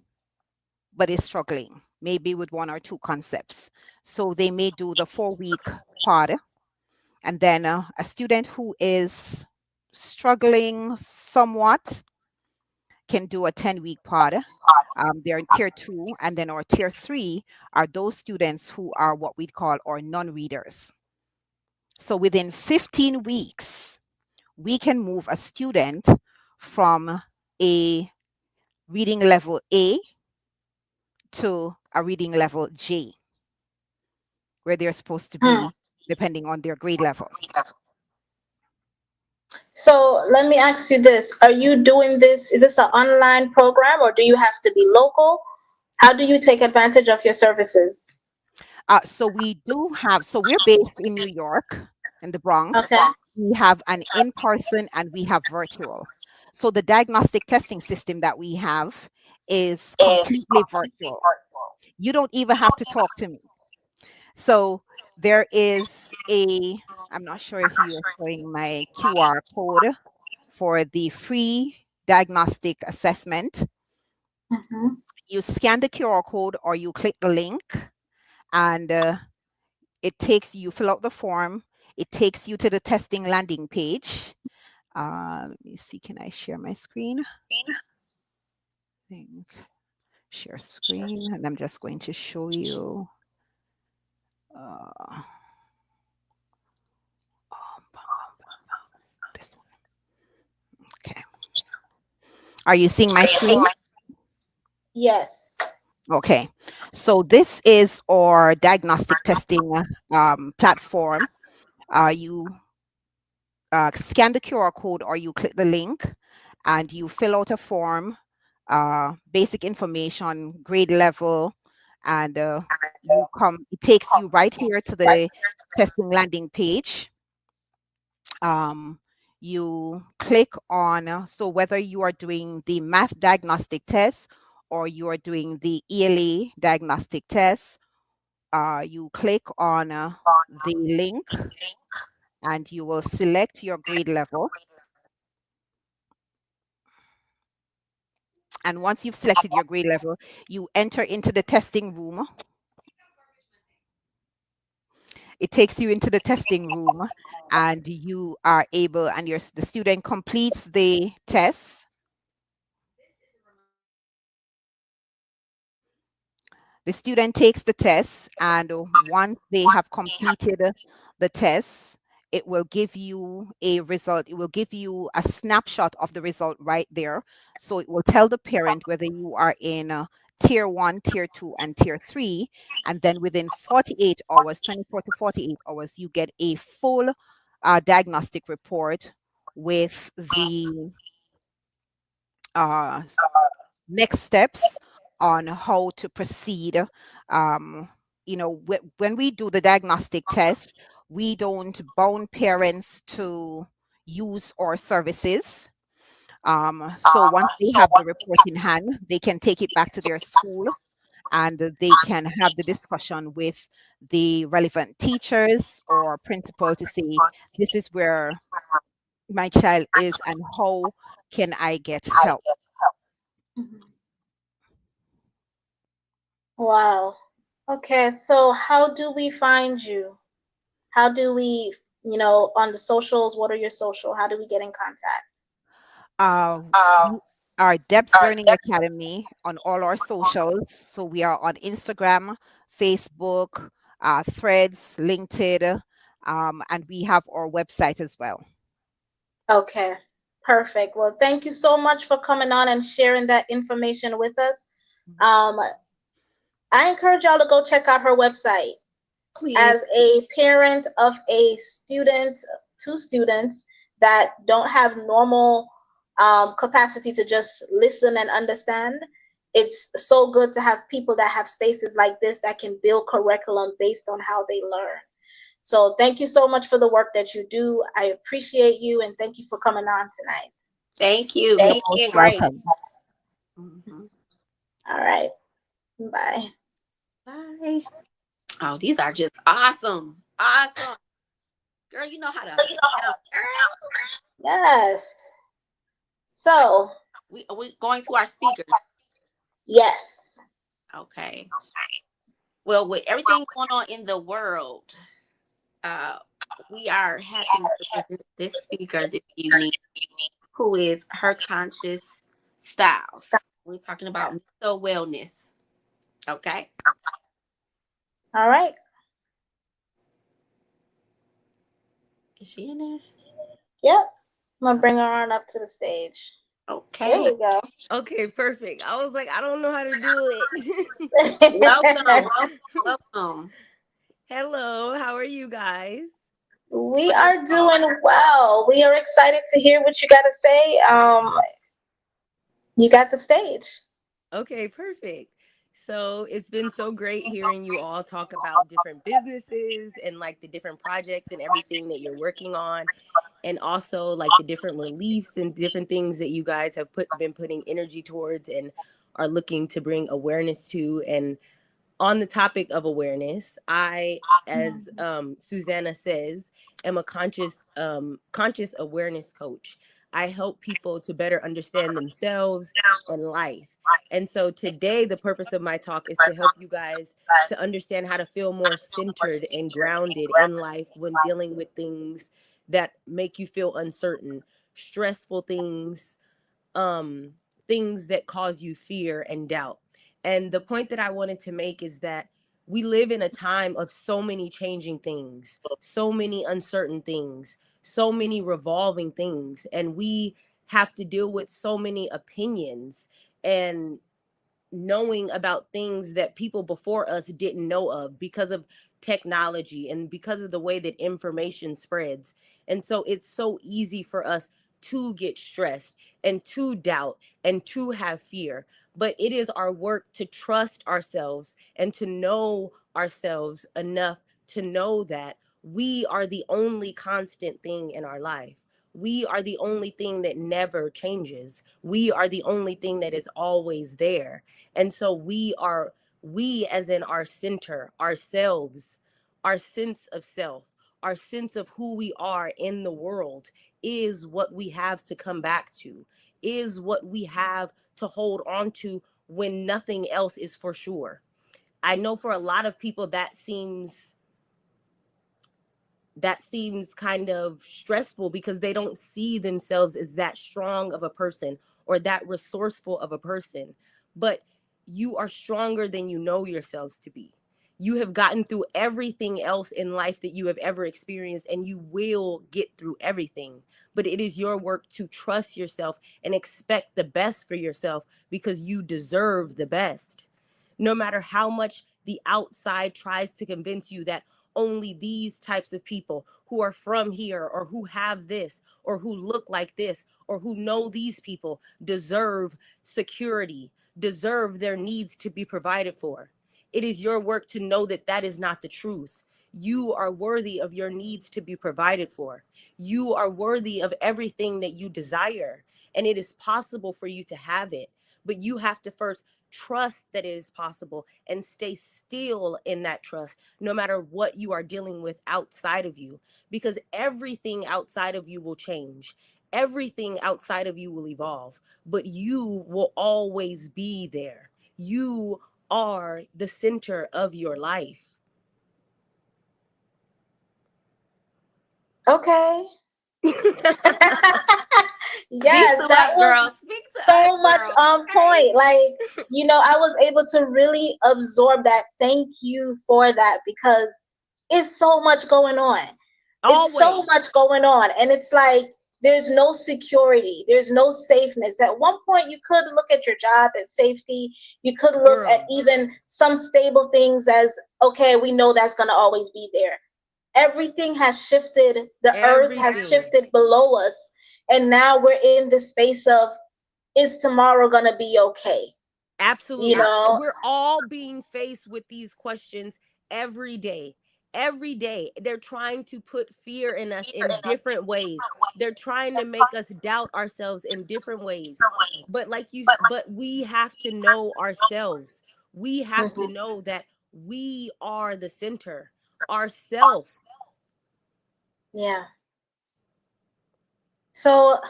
but is struggling, maybe with 1 or 2 concepts. So they may do the 4-week pod. And then a student who is struggling somewhat can do a 10-week pod. They're in tier 2. And then our tier 3 are those students who are what we call our non-readers. So within 15 weeks, we can move a student from a reading level A to a reading level J, where they're supposed to be depending on their grade level. So let me ask you this. Are you doing this? Is this an online program or do you have to be local? How do you take advantage of your services? So we do have, so we're based in New York, in the Bronx. Okay. We have an in-person and we have virtual. So the diagnostic testing system that we have is completely virtual. You don't even have to talk to me. So there is a, I'm not sure if you are showing my QR code for the free diagnostic assessment. Mm-hmm. You scan the QR code or you click the link, and it takes you, fill out the form. It takes you to the testing landing page. Let me see, can I share my screen? Share screen, and I'm just going to show you. This one. Okay. Are you seeing my screen? Yes. Okay, so this is our diagnostic testing platform. You scan the QR code or you click the link and you fill out a form, basic information, grade level, and it takes you right here to the testing landing page. um, you click on, so whether you are doing the math diagnostic test or you are doing the ELA diagnostic test, you click on the link and you will select your grade level. And once you've selected your grade level, you enter into the testing room. It takes you into the testing room and you are able, and the student completes the test. The student takes the test, and once they have completed the test, it will give you a result. It will give you a snapshot of the result right there. So it will tell the parent whether you are in tier 1, tier 2, and tier 3. And then within 48 hours, 24 to 48 hours, you get a full diagnostic report with the uh, next steps on how to proceed. Um, when we do the diagnostic test, we don't bound parents to use our services. So once they have the report in hand, they can take it back to their school and they can have the discussion with the relevant teachers or principal to say, this is where my child is and how can I get help. Mhm. Wow. Okay, so how do we find you? How do we, on the socials, what are your social? How do we get in contact? Uh, we are Debs Learning Academy on all our socials. So we are on Instagram, Facebook, Threads, LinkedIn, and we have our website as well. Okay, perfect. Well, thank you so much for coming on and sharing that information with us. Um, I encourage y'all to go check out her website. Please. As a parent of a student, two students that don't have normal capacity to just listen and understand, it's so good to have people that have spaces like this that can build curriculum based on how they learn. So thank you so much for the work that you do. I appreciate you and thank you for coming on tonight. Thank you. You're Keep most being great. welcome. Mhm. All right. Bye. Bye. Oh, these are just awesome. Awesome. Girl, you know how to help. Girl. Yes. So, We going to our speakers. yes. Okay. Well, with everything going on in the world, uh, we are happy to present this speaker this evening, who is Her Conscious Styles. We're talking about mental wellness. Okay. All right. Is she in there? Yep. I'm going to bring her on up to the stage. There Okay. we go. Okay, perfect. I was like, I don't know how to do it. Welcome. Welcome. Hello, how are you guys? We are doing well. We are excited to hear what you got to say. You got the stage. Okay, perfect. So it's been so great hearing you all talk about different businesses and like the different projects and everything that you're working on, and also like the different reliefs and different things that you guys have been putting energy towards and are looking to bring awareness to. And on the topic of awareness, I, as Susanna says, am a conscious awareness coach. I help people to better understand themselves and life. And so today, the purpose of my talk is to help you guys to understand how to feel more centered and grounded in life when dealing with things that make you feel uncertain, stressful things, um things that cause you fear and doubt. And the point that I wanted to make is that we live in a time of so many changing things, so many uncertain things, so many revolving things, and we have to deal with so many opinions and knowing about things that people before us didn't know of because of technology and because of the way that information spreads. And so it's so easy for us to get stressed and to doubt and to have fear. But it is our work to trust ourselves and to know ourselves enough to know that we are the only constant thing in our life. We are the only thing that never changes. We are the only thing that is always there. And so we as in our center, ourselves, our sense of self, our sense of who we are in the world is what we have to come back to, is what we have to hold on to when nothing else is for sure. I know for a lot of people that seems kind of stressful because they don't see themselves as that strong of a person or that resourceful of a person. But you are stronger than you know yourselves to be. You have gotten through everything else in life that you have ever experienced, and you will get through everything. But it is your work to trust yourself and expect the best for yourself because you deserve the best. No matter how much the outside tries to convince you that only these types of people who are from here or who have this or who look like this or who know these people deserve security, deserve their needs to be provided for. It is your work to know that that is not the truth. You are worthy of your needs to be provided for. You are worthy of everything that you desire, and it is possible for you to have it. But you have to first trust that it is possible and stay still in that trust, no matter what you are dealing with outside of you, because everything outside of you will change. Everything outside of you will evolve, but you will always be there. You are the center of your life. Okay. Yes, Yes, that us, was girl. Speak to so us, much girl. on point. Like, I was able to really absorb that. Thank you for that, because it's so much going on. It's so Always. much going on. And it's like there's no security, there's no safeness. At one point, you could look at your job as safety. You could look at Girl, even some stable things as, okay, we know that's going to always be there. Everything has shifted. The earth has everything. shifted below us. And now we're in the space of, is tomorrow going to be okay? You Absolutely. know? We're all being faced with these questions every day. Every day. They're trying to put fear in us in different ways. They're trying to make us doubt ourselves in different ways. But we have to know ourselves. We have to Mhm. know that we are the center. Ourself. Yeah. So,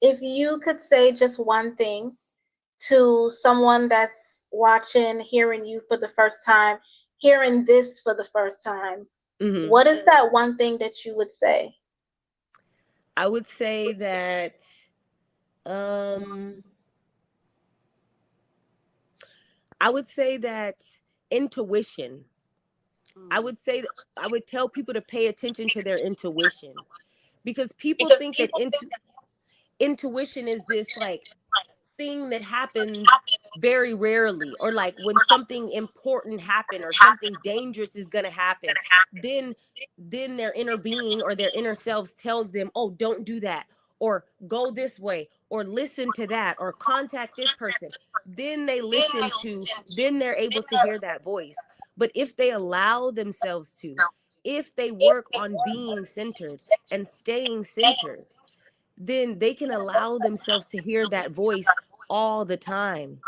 if you could say just one thing to someone that's watching, hearing you for the first time, hearing this for the first time, Mhm. what is that one thing that you would say? I would say that um I would say that intuition. I Mm. would say that I would tell people to pay attention to their intuition, because people think that intuition is this like thing that happens very rarely, or like when something important happen or something dangerous is going to happen, then their inner being or their inner selves tells them, oh, don't do that, or go this way, or listen to that, or contact this person. Then they're able to hear that voice. But if they allow themselves to, if they work on being centered and staying centered, then they can allow themselves to hear that voice all the time,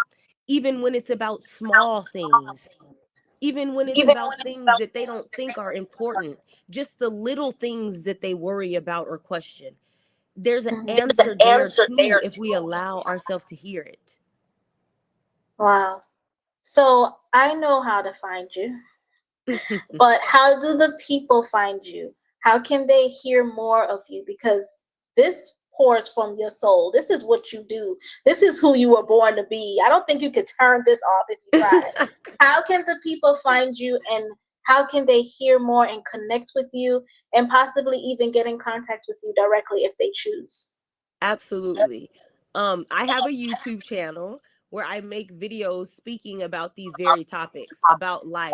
even when it's about small things, even when it's about things that they don't think are important, just the little things that they worry about or question. There's an Mhm. answer there too if we allow ourselves to hear it. Wow. So I know how to find you, but how do the people find you? How can they hear more of you? Because this pours from your soul. This is what you do. This is who you were born to be. I don't think you could turn this off if you tried. How can the people find you, and how can they hear more and connect with you, and possibly even get in contact with you directly if they choose? Absolutely. I have a YouTube channel where I make videos speaking about these very topics, about life,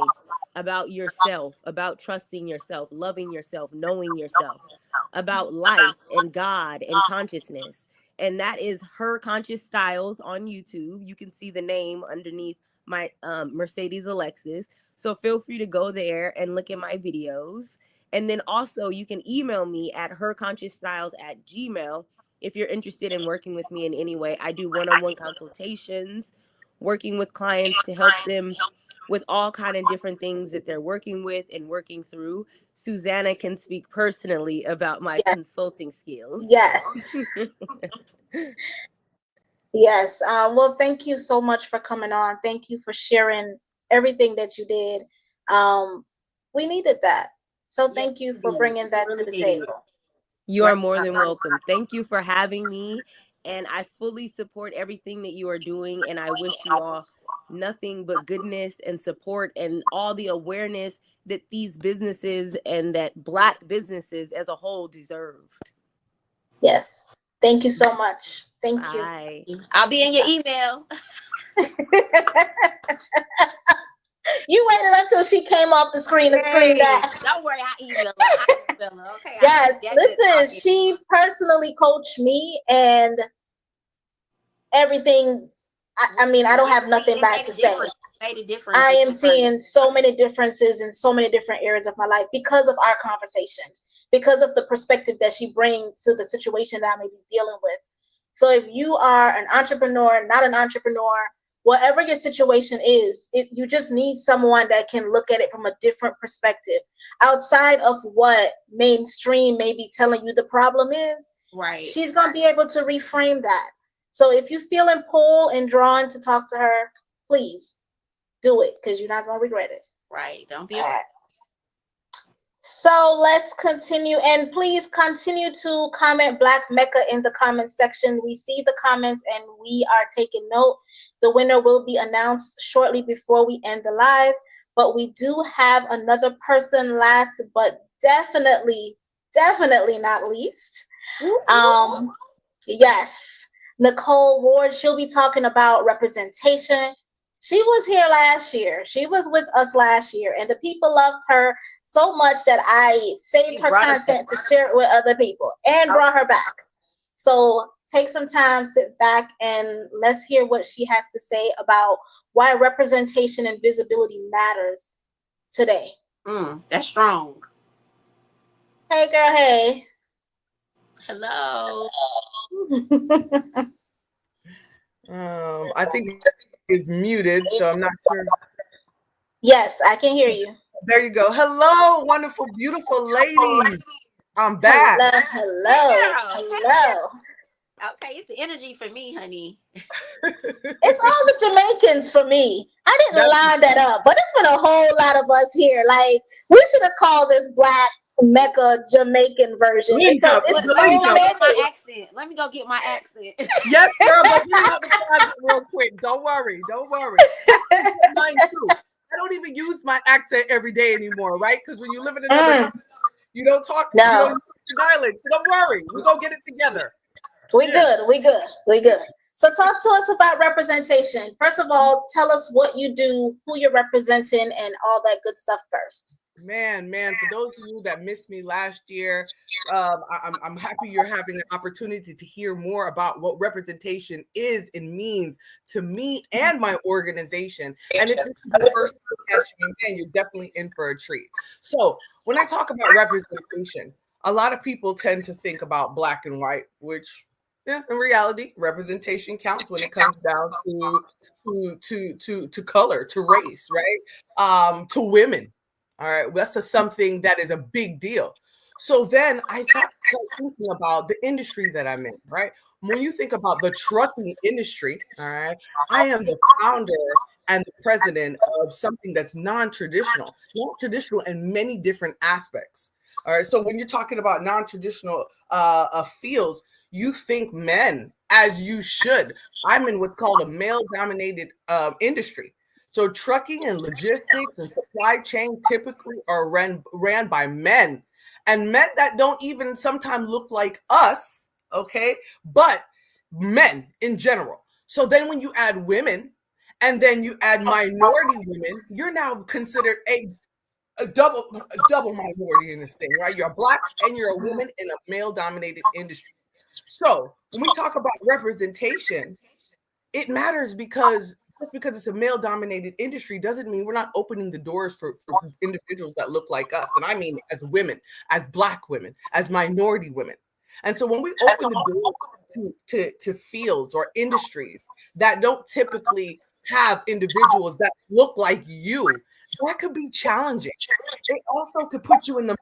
about yourself, about trusting yourself, loving yourself, knowing yourself, about life and God and consciousness. And that is Her Conscious Styles on YouTube. You can see the name underneath my Mercedes Alexis. So feel free to go there and look at my videos. And then also you can email me at herconsciousstyles@gmail if you're interested in working with me in any way. I do one-on-one consultations, working with clients to help them with all kind of different things that they're working with and working through. Susanna can speak personally about my consulting skills. Yes. Yes. Well, thank you so much for coming on. Thank you for sharing everything that you did. We needed that. So thank you for bringing that to the table. You are more than welcome. Thank you for having me. And I fully support everything that you are doing. And I wish you all nothing but goodness and support and all the awareness that these businesses and that Black businesses as a whole deserve. Yes. Thank you so much. Thank Bye. you. I'll be in your email. You waited until she came off the screen to scream that. Don't worry, I email her. Okay. Yes, listen, she personally coached me and everything. I mean, I don't have nothing bad to say. Made a difference. I am seeing so many differences in so many different areas of my life because of our conversations, because of the perspective that she brings to the situation that I may be dealing with. So if you are an entrepreneur, not an entrepreneur, whatever your situation is, you just need someone that can look at it from a different perspective outside of what mainstream may be telling you the problem is. Right. She's going to be able to reframe that. So if you're feeling pulled and drawn to talk to her, please do it because you're not going to regret it. Right. Don't be afraid. So let's continue, and please continue to comment Black Mecca in the comment section. We see the comments and we are taking note. The winner will be announced shortly before we end the live, but we do have another person last, but definitely not least. Yes, Nicole Ward. She'll be talking about representation. She was here last year. She was with us last year, and the people loved her so much that I saved her content to share it with other people and brought her back. So take some time, sit back, and let's hear what she has to say about why representation and visibility matters today. That's strong. Hey, girl. Hey. Hello. I think it's muted, so I'm not sure. Yes, I can hear you. There you go. Hello, wonderful, beautiful ladies. I'm back. Hello. Okay, it's the energy for me, honey. It's all the Jamaicans for me. I didn't line that up, but it's been a whole lot of us here. Like, we should have called this Black Mecca Jamaican version. Because it's so many. Let me go get my accent. Yes, girl, but we have the real quick. Don't worry. Mine too. I don't even use my accent every day anymore, right? Because when you live in another country, you don't talk, you don't use your dialect. So don't worry. We're going to get it together. We good. So talk to us about representation. First of all, tell us what you do, who you're representing, and all that good stuff first. Man, for those of you that missed me last year, I'm happy you're having an opportunity to hear more about what representation is and means to me and my organization. And if this is the first time catching me, man, you're definitely in for a treat. So when I talk about representation, a lot of people tend to think about black and white, which in reality, representation counts when it comes down to color, to race, right? To women. All right, that's something that is a big deal. So then I started thinking about the industry that I'm in, right? When you think about the trucking industry, all right, I am the founder and the president of something that's non-traditional in many different aspects. All right, so when you're talking about non-traditional fields, you think men, as you should. I'm in what's called a male-dominated industry. So trucking and logistics and supply chain typically are ran by men, and men that don't even sometimes look like us, okay? But men in general. So then when you add women and then you add minority women, you're now considered a double minority in this thing, right? You're Black and you're a woman in a male-dominated industry. So when we talk about representation, it matters because just because it's a male-dominated industry doesn't mean we're not opening the doors for individuals that look like us. And I mean as women, as Black women, as minority women. And so when we open the door to fields or industries that don't typically have individuals that look like you, that could be challenging. It also could put you in the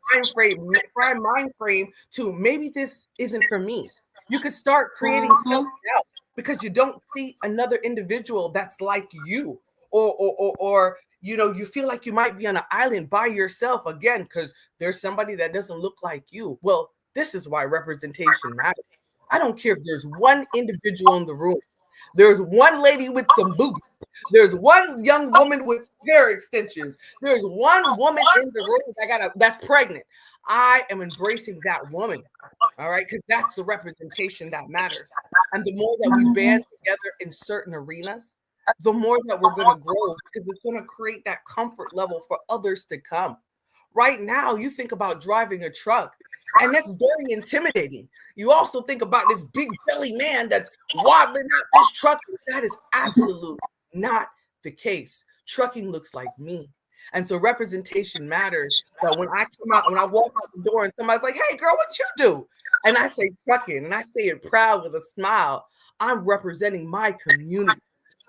mind frame to maybe this isn't for me. You could start creating self-doubt because you don't see another individual that's like you, or you feel like you might be on an island by yourself again because there's somebody that doesn't look like you. Well, this is why representation matters. I don't care if there's one individual in the room. There's one lady with some boobies. There's one young woman with hair extensions. There's one woman in the room that's pregnant. I am embracing that woman. All right, because that's the representation that matters. And the more that we band together in certain arenas, the more that we're going to grow because it's going to create that comfort level for others to come. Right now, you think about driving a truck, and that's very intimidating. You also think about this big belly man that's waddling out this truck. That is absolutely not the case. Trucking looks like me. And so representation matters. That when I come out, when I walk out the door and somebody's like, hey, girl, what you do? And I say trucking, and I say it proud with a smile. I'm representing my community.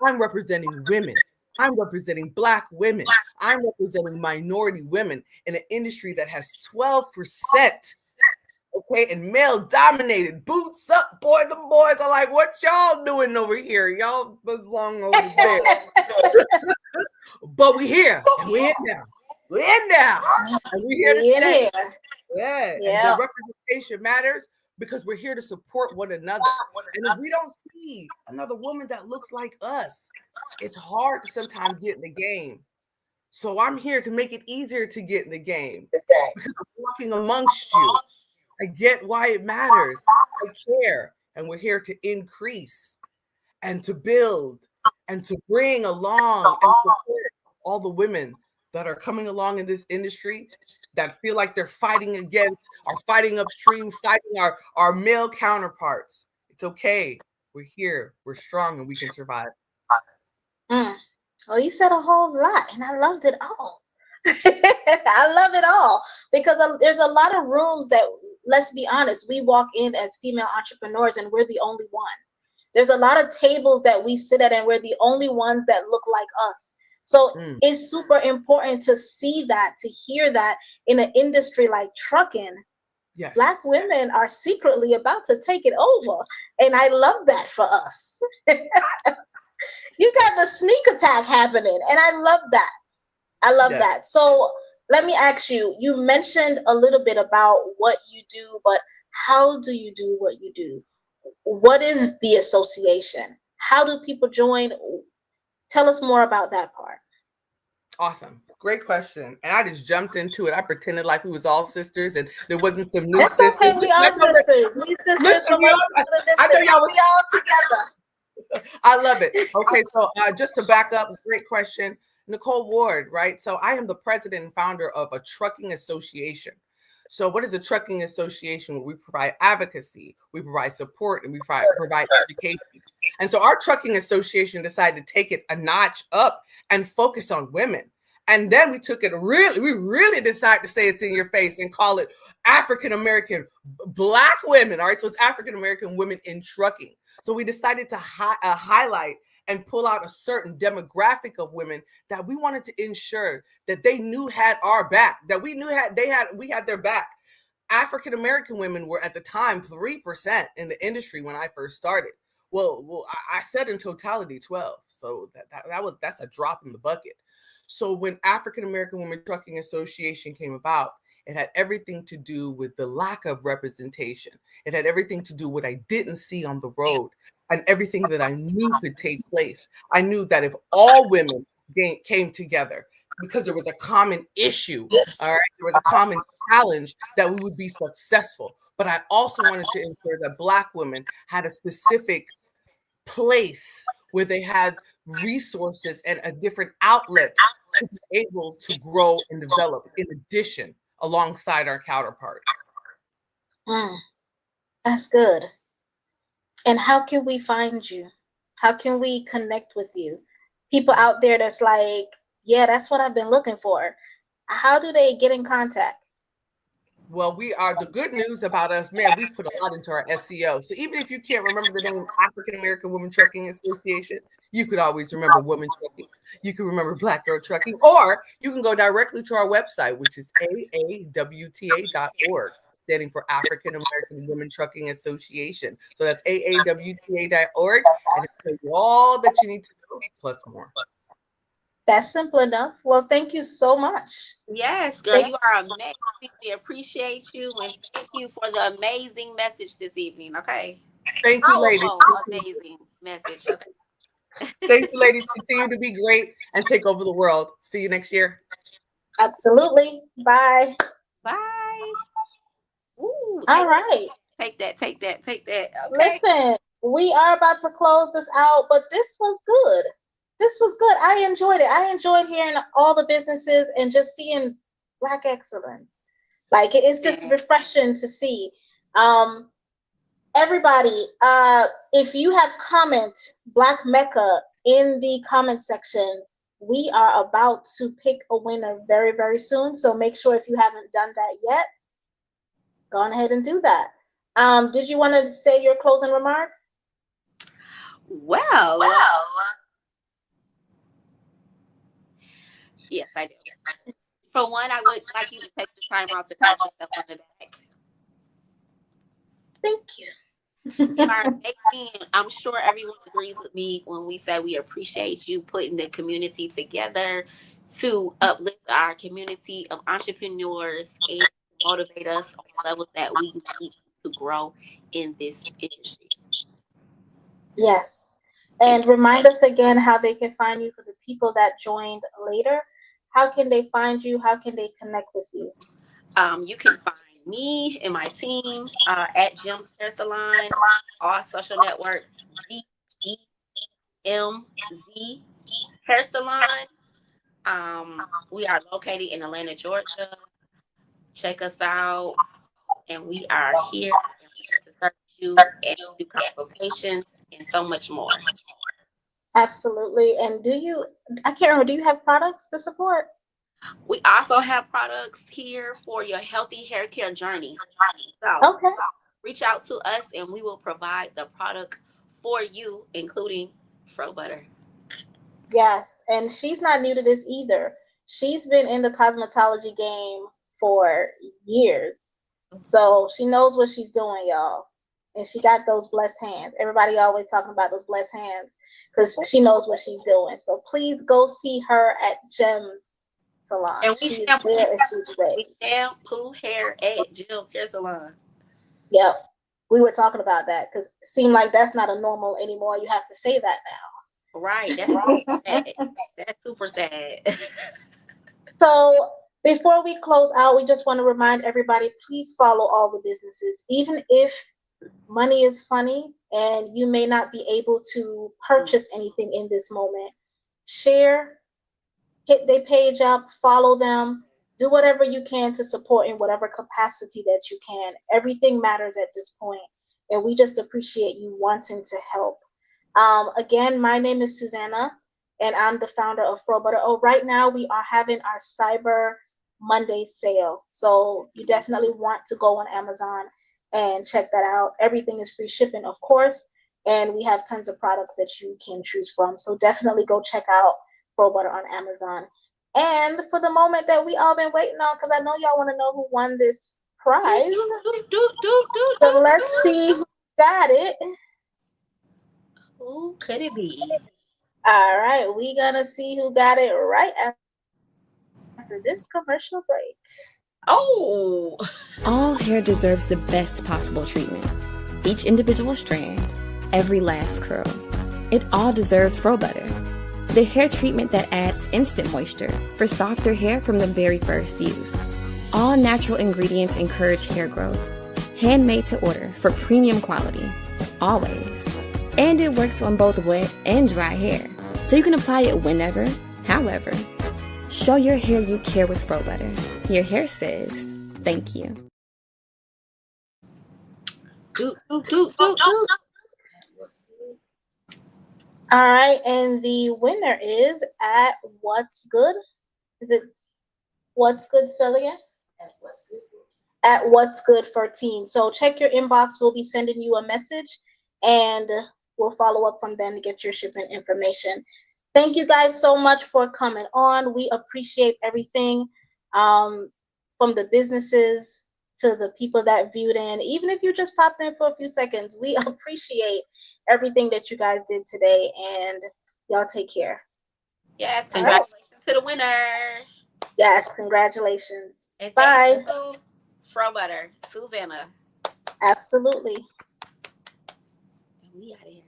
I'm representing women. I'm representing Black women. I'm representing minority women in an industry that has 12%, okay, and male dominated. Boots up, boy. The boys are like, what y'all doing over here? Y'all belong over there. But we here, and we're in now. We're in now, and we're here to stay. Yeah, and the representation matters because we're here to support one another. And if we don't see another woman that looks like us, it's hard to sometimes get in the game. So I'm here to make it easier to get in the game because I'm walking amongst you. I get why it matters. I care, and we're here to increase and to build and to bring along and support all the women that are coming along in this industry that feel like they're fighting upstream, fighting our male counterparts. It's okay. We're here. We're strong, and we can survive. Well, you said a whole lot, and I loved it all. I love it all because there's a lot of rooms that, let's be honest, we walk in as female entrepreneurs, and we're the only one. There's a lot of tables that we sit at, and we're the only ones that look like us. So it's super important to see that, to hear that in an industry like trucking, yes, Black women are secretly about to take it over. And I love that for us. You got the sneak attack happening, and I love that. I love that. So let me ask you, you mentioned a little bit about what you do, but how do you do what you do? What is the association? How do people join? Tell us more about that part. Awesome. Great question. And I just jumped into it. I pretended like we was all sisters and there wasn't some new sisters. Okay, we are sisters. We sisters from I know y'all we all together. I love it. Okay, so just to back up, great question. Nicole Ward, right? So I am the president and founder of a trucking association. So what is a trucking association? We provide advocacy, we provide support, and we provide education. And so our trucking association decided to take it a notch up and focus on women. And then we took it we really decided to say it's in your face and call it African-American Black women. All right, so it's African-American women in trucking. So we decided to highlight and pull out a certain demographic of women that we wanted to ensure that they knew had our back, that we knew we had their back. African American women were at the time 3% in the industry when I first started. Well, I said in totality 12, so that's a drop in the bucket. So when African American Women Trucking Association came about, it had everything to do with the lack of representation. It had everything to do with what I didn't see on the road and everything that I knew could take place. I knew that if all women came together, because there was a common issue, all right, there was a common challenge, that we would be successful. But I also wanted to ensure that Black women had a specific place where they had resources and a different outlet to be able to grow and develop in addition alongside our counterparts. That's good. And how can we find you? How can we connect with you? People out there that's like, yeah, that's what I've been looking for. How do they get in contact? Well, the good news about us, man, we put a lot into our SEO. So even if you can't remember the name African American Women Trucking Association, you could always remember Women Trucking. You can remember Black Girl Trucking, or you can go directly to our website, which is aawta.org, standing for African American Women Trucking Association. So that's aawta.org, and it'll tell you all that you need to know, plus more. That's simple enough. Well, thank you so much. Yes, girl, you are amazing. We appreciate you, and thank you for the amazing message this evening. Okay. Thank you, ladies. Amazing message. Okay. Thank you, ladies. Continue to be great and take over the world. See you next year. Absolutely. Bye. Bye. Ooh, all right. Take that. Okay. Listen, we are about to close this out, but this was good. This was good. I enjoyed it. I enjoyed hearing all the businesses and just seeing Black excellence. Like, it's just refreshing to see. Everybody, if you have comments, Black Mecca, in the comment section, we are about to pick a winner very, very soon. So make sure, if you haven't done that yet, go on ahead and do that. Did you want to say your closing remark? Well. Yes, I do. For one, I would like you to take the time out to pat yourself on the back. Thank you. You are amazing. I'm sure everyone agrees with me when we say we appreciate you putting the community together to uplift our community of entrepreneurs and motivate us on levels that we need to grow in this industry. Yes. And remind us again how they can find you for the people that joined later. How can they find you? How can they connect with you? You can find me and my team at Gems Hair Salon, all social networks, GEMZ Hair Salon. We are located in Atlanta, Georgia. Check us out, and we are here to serve you and do consultations and so much more. Absolutely. And I can't remember, do you have products to support? We also have products here for your healthy hair care journey. So reach out to us and we will provide the product for you, including Fro Butter. Yes, and she's not new to this either. She's been in the cosmetology game for years. So she knows what she's doing, y'all. And she got those blessed hands. Everybody always talking about those blessed hands because she knows what she's doing. So please go see her at Gems Salon. And we she's there and she's ready. We shampoo hair at Gems Hair Salon. Yep. We were talking about that because it seemed like that's not a normal anymore. You have to say that now. Right. That's sad. That's super sad. So before we close out, we just want to remind everybody, please follow all the businesses. Even if money is funny and you may not be able to purchase anything in this moment, share, hit their page up, follow them, do whatever you can to support in whatever capacity that you can. Everything matters at this point, and we just appreciate you wanting to help. Again, my name is Susanna, and I'm the founder of Fro Butter. Oh, right now we are having our Cyber Monday sale, so you definitely want to go on Amazon and check that out. Everything is free shipping, of course, and we have tons of products that you can choose from. So definitely go check out Fro Butter on Amazon. And for the moment that we all been waiting on, because I know y'all want to know who won this prize. So let's see who got it. Who could it be? All right, we're gonna see who got it right after this commercial break. Oh! All hair deserves the best possible treatment. Each individual strand, every last curl. It all deserves Fro Butter, the hair treatment that adds instant moisture for softer hair from the very first use. All natural ingredients encourage hair growth. Handmade to order for premium quality. Always. And it works on both wet and dry hair, so you can apply it whenever, however. Show your hair you care with Fro Butter. Your hair says thank you. All right, and the winner is at What's Good. Is it What's Good, spell again? At What's Good 14. So check your inbox. We'll be sending you a message, and we'll follow up from then to get your shipping information. Thank you guys so much for coming on. We appreciate everything, from the businesses to the people that viewed in. Even if you just popped in for a few seconds, we appreciate everything that you guys did today, and y'all take care. Yes, congratulations to the winner. Yes, congratulations. And bye. Thank you, Fro Butter, Susanna. Absolutely. We out of here.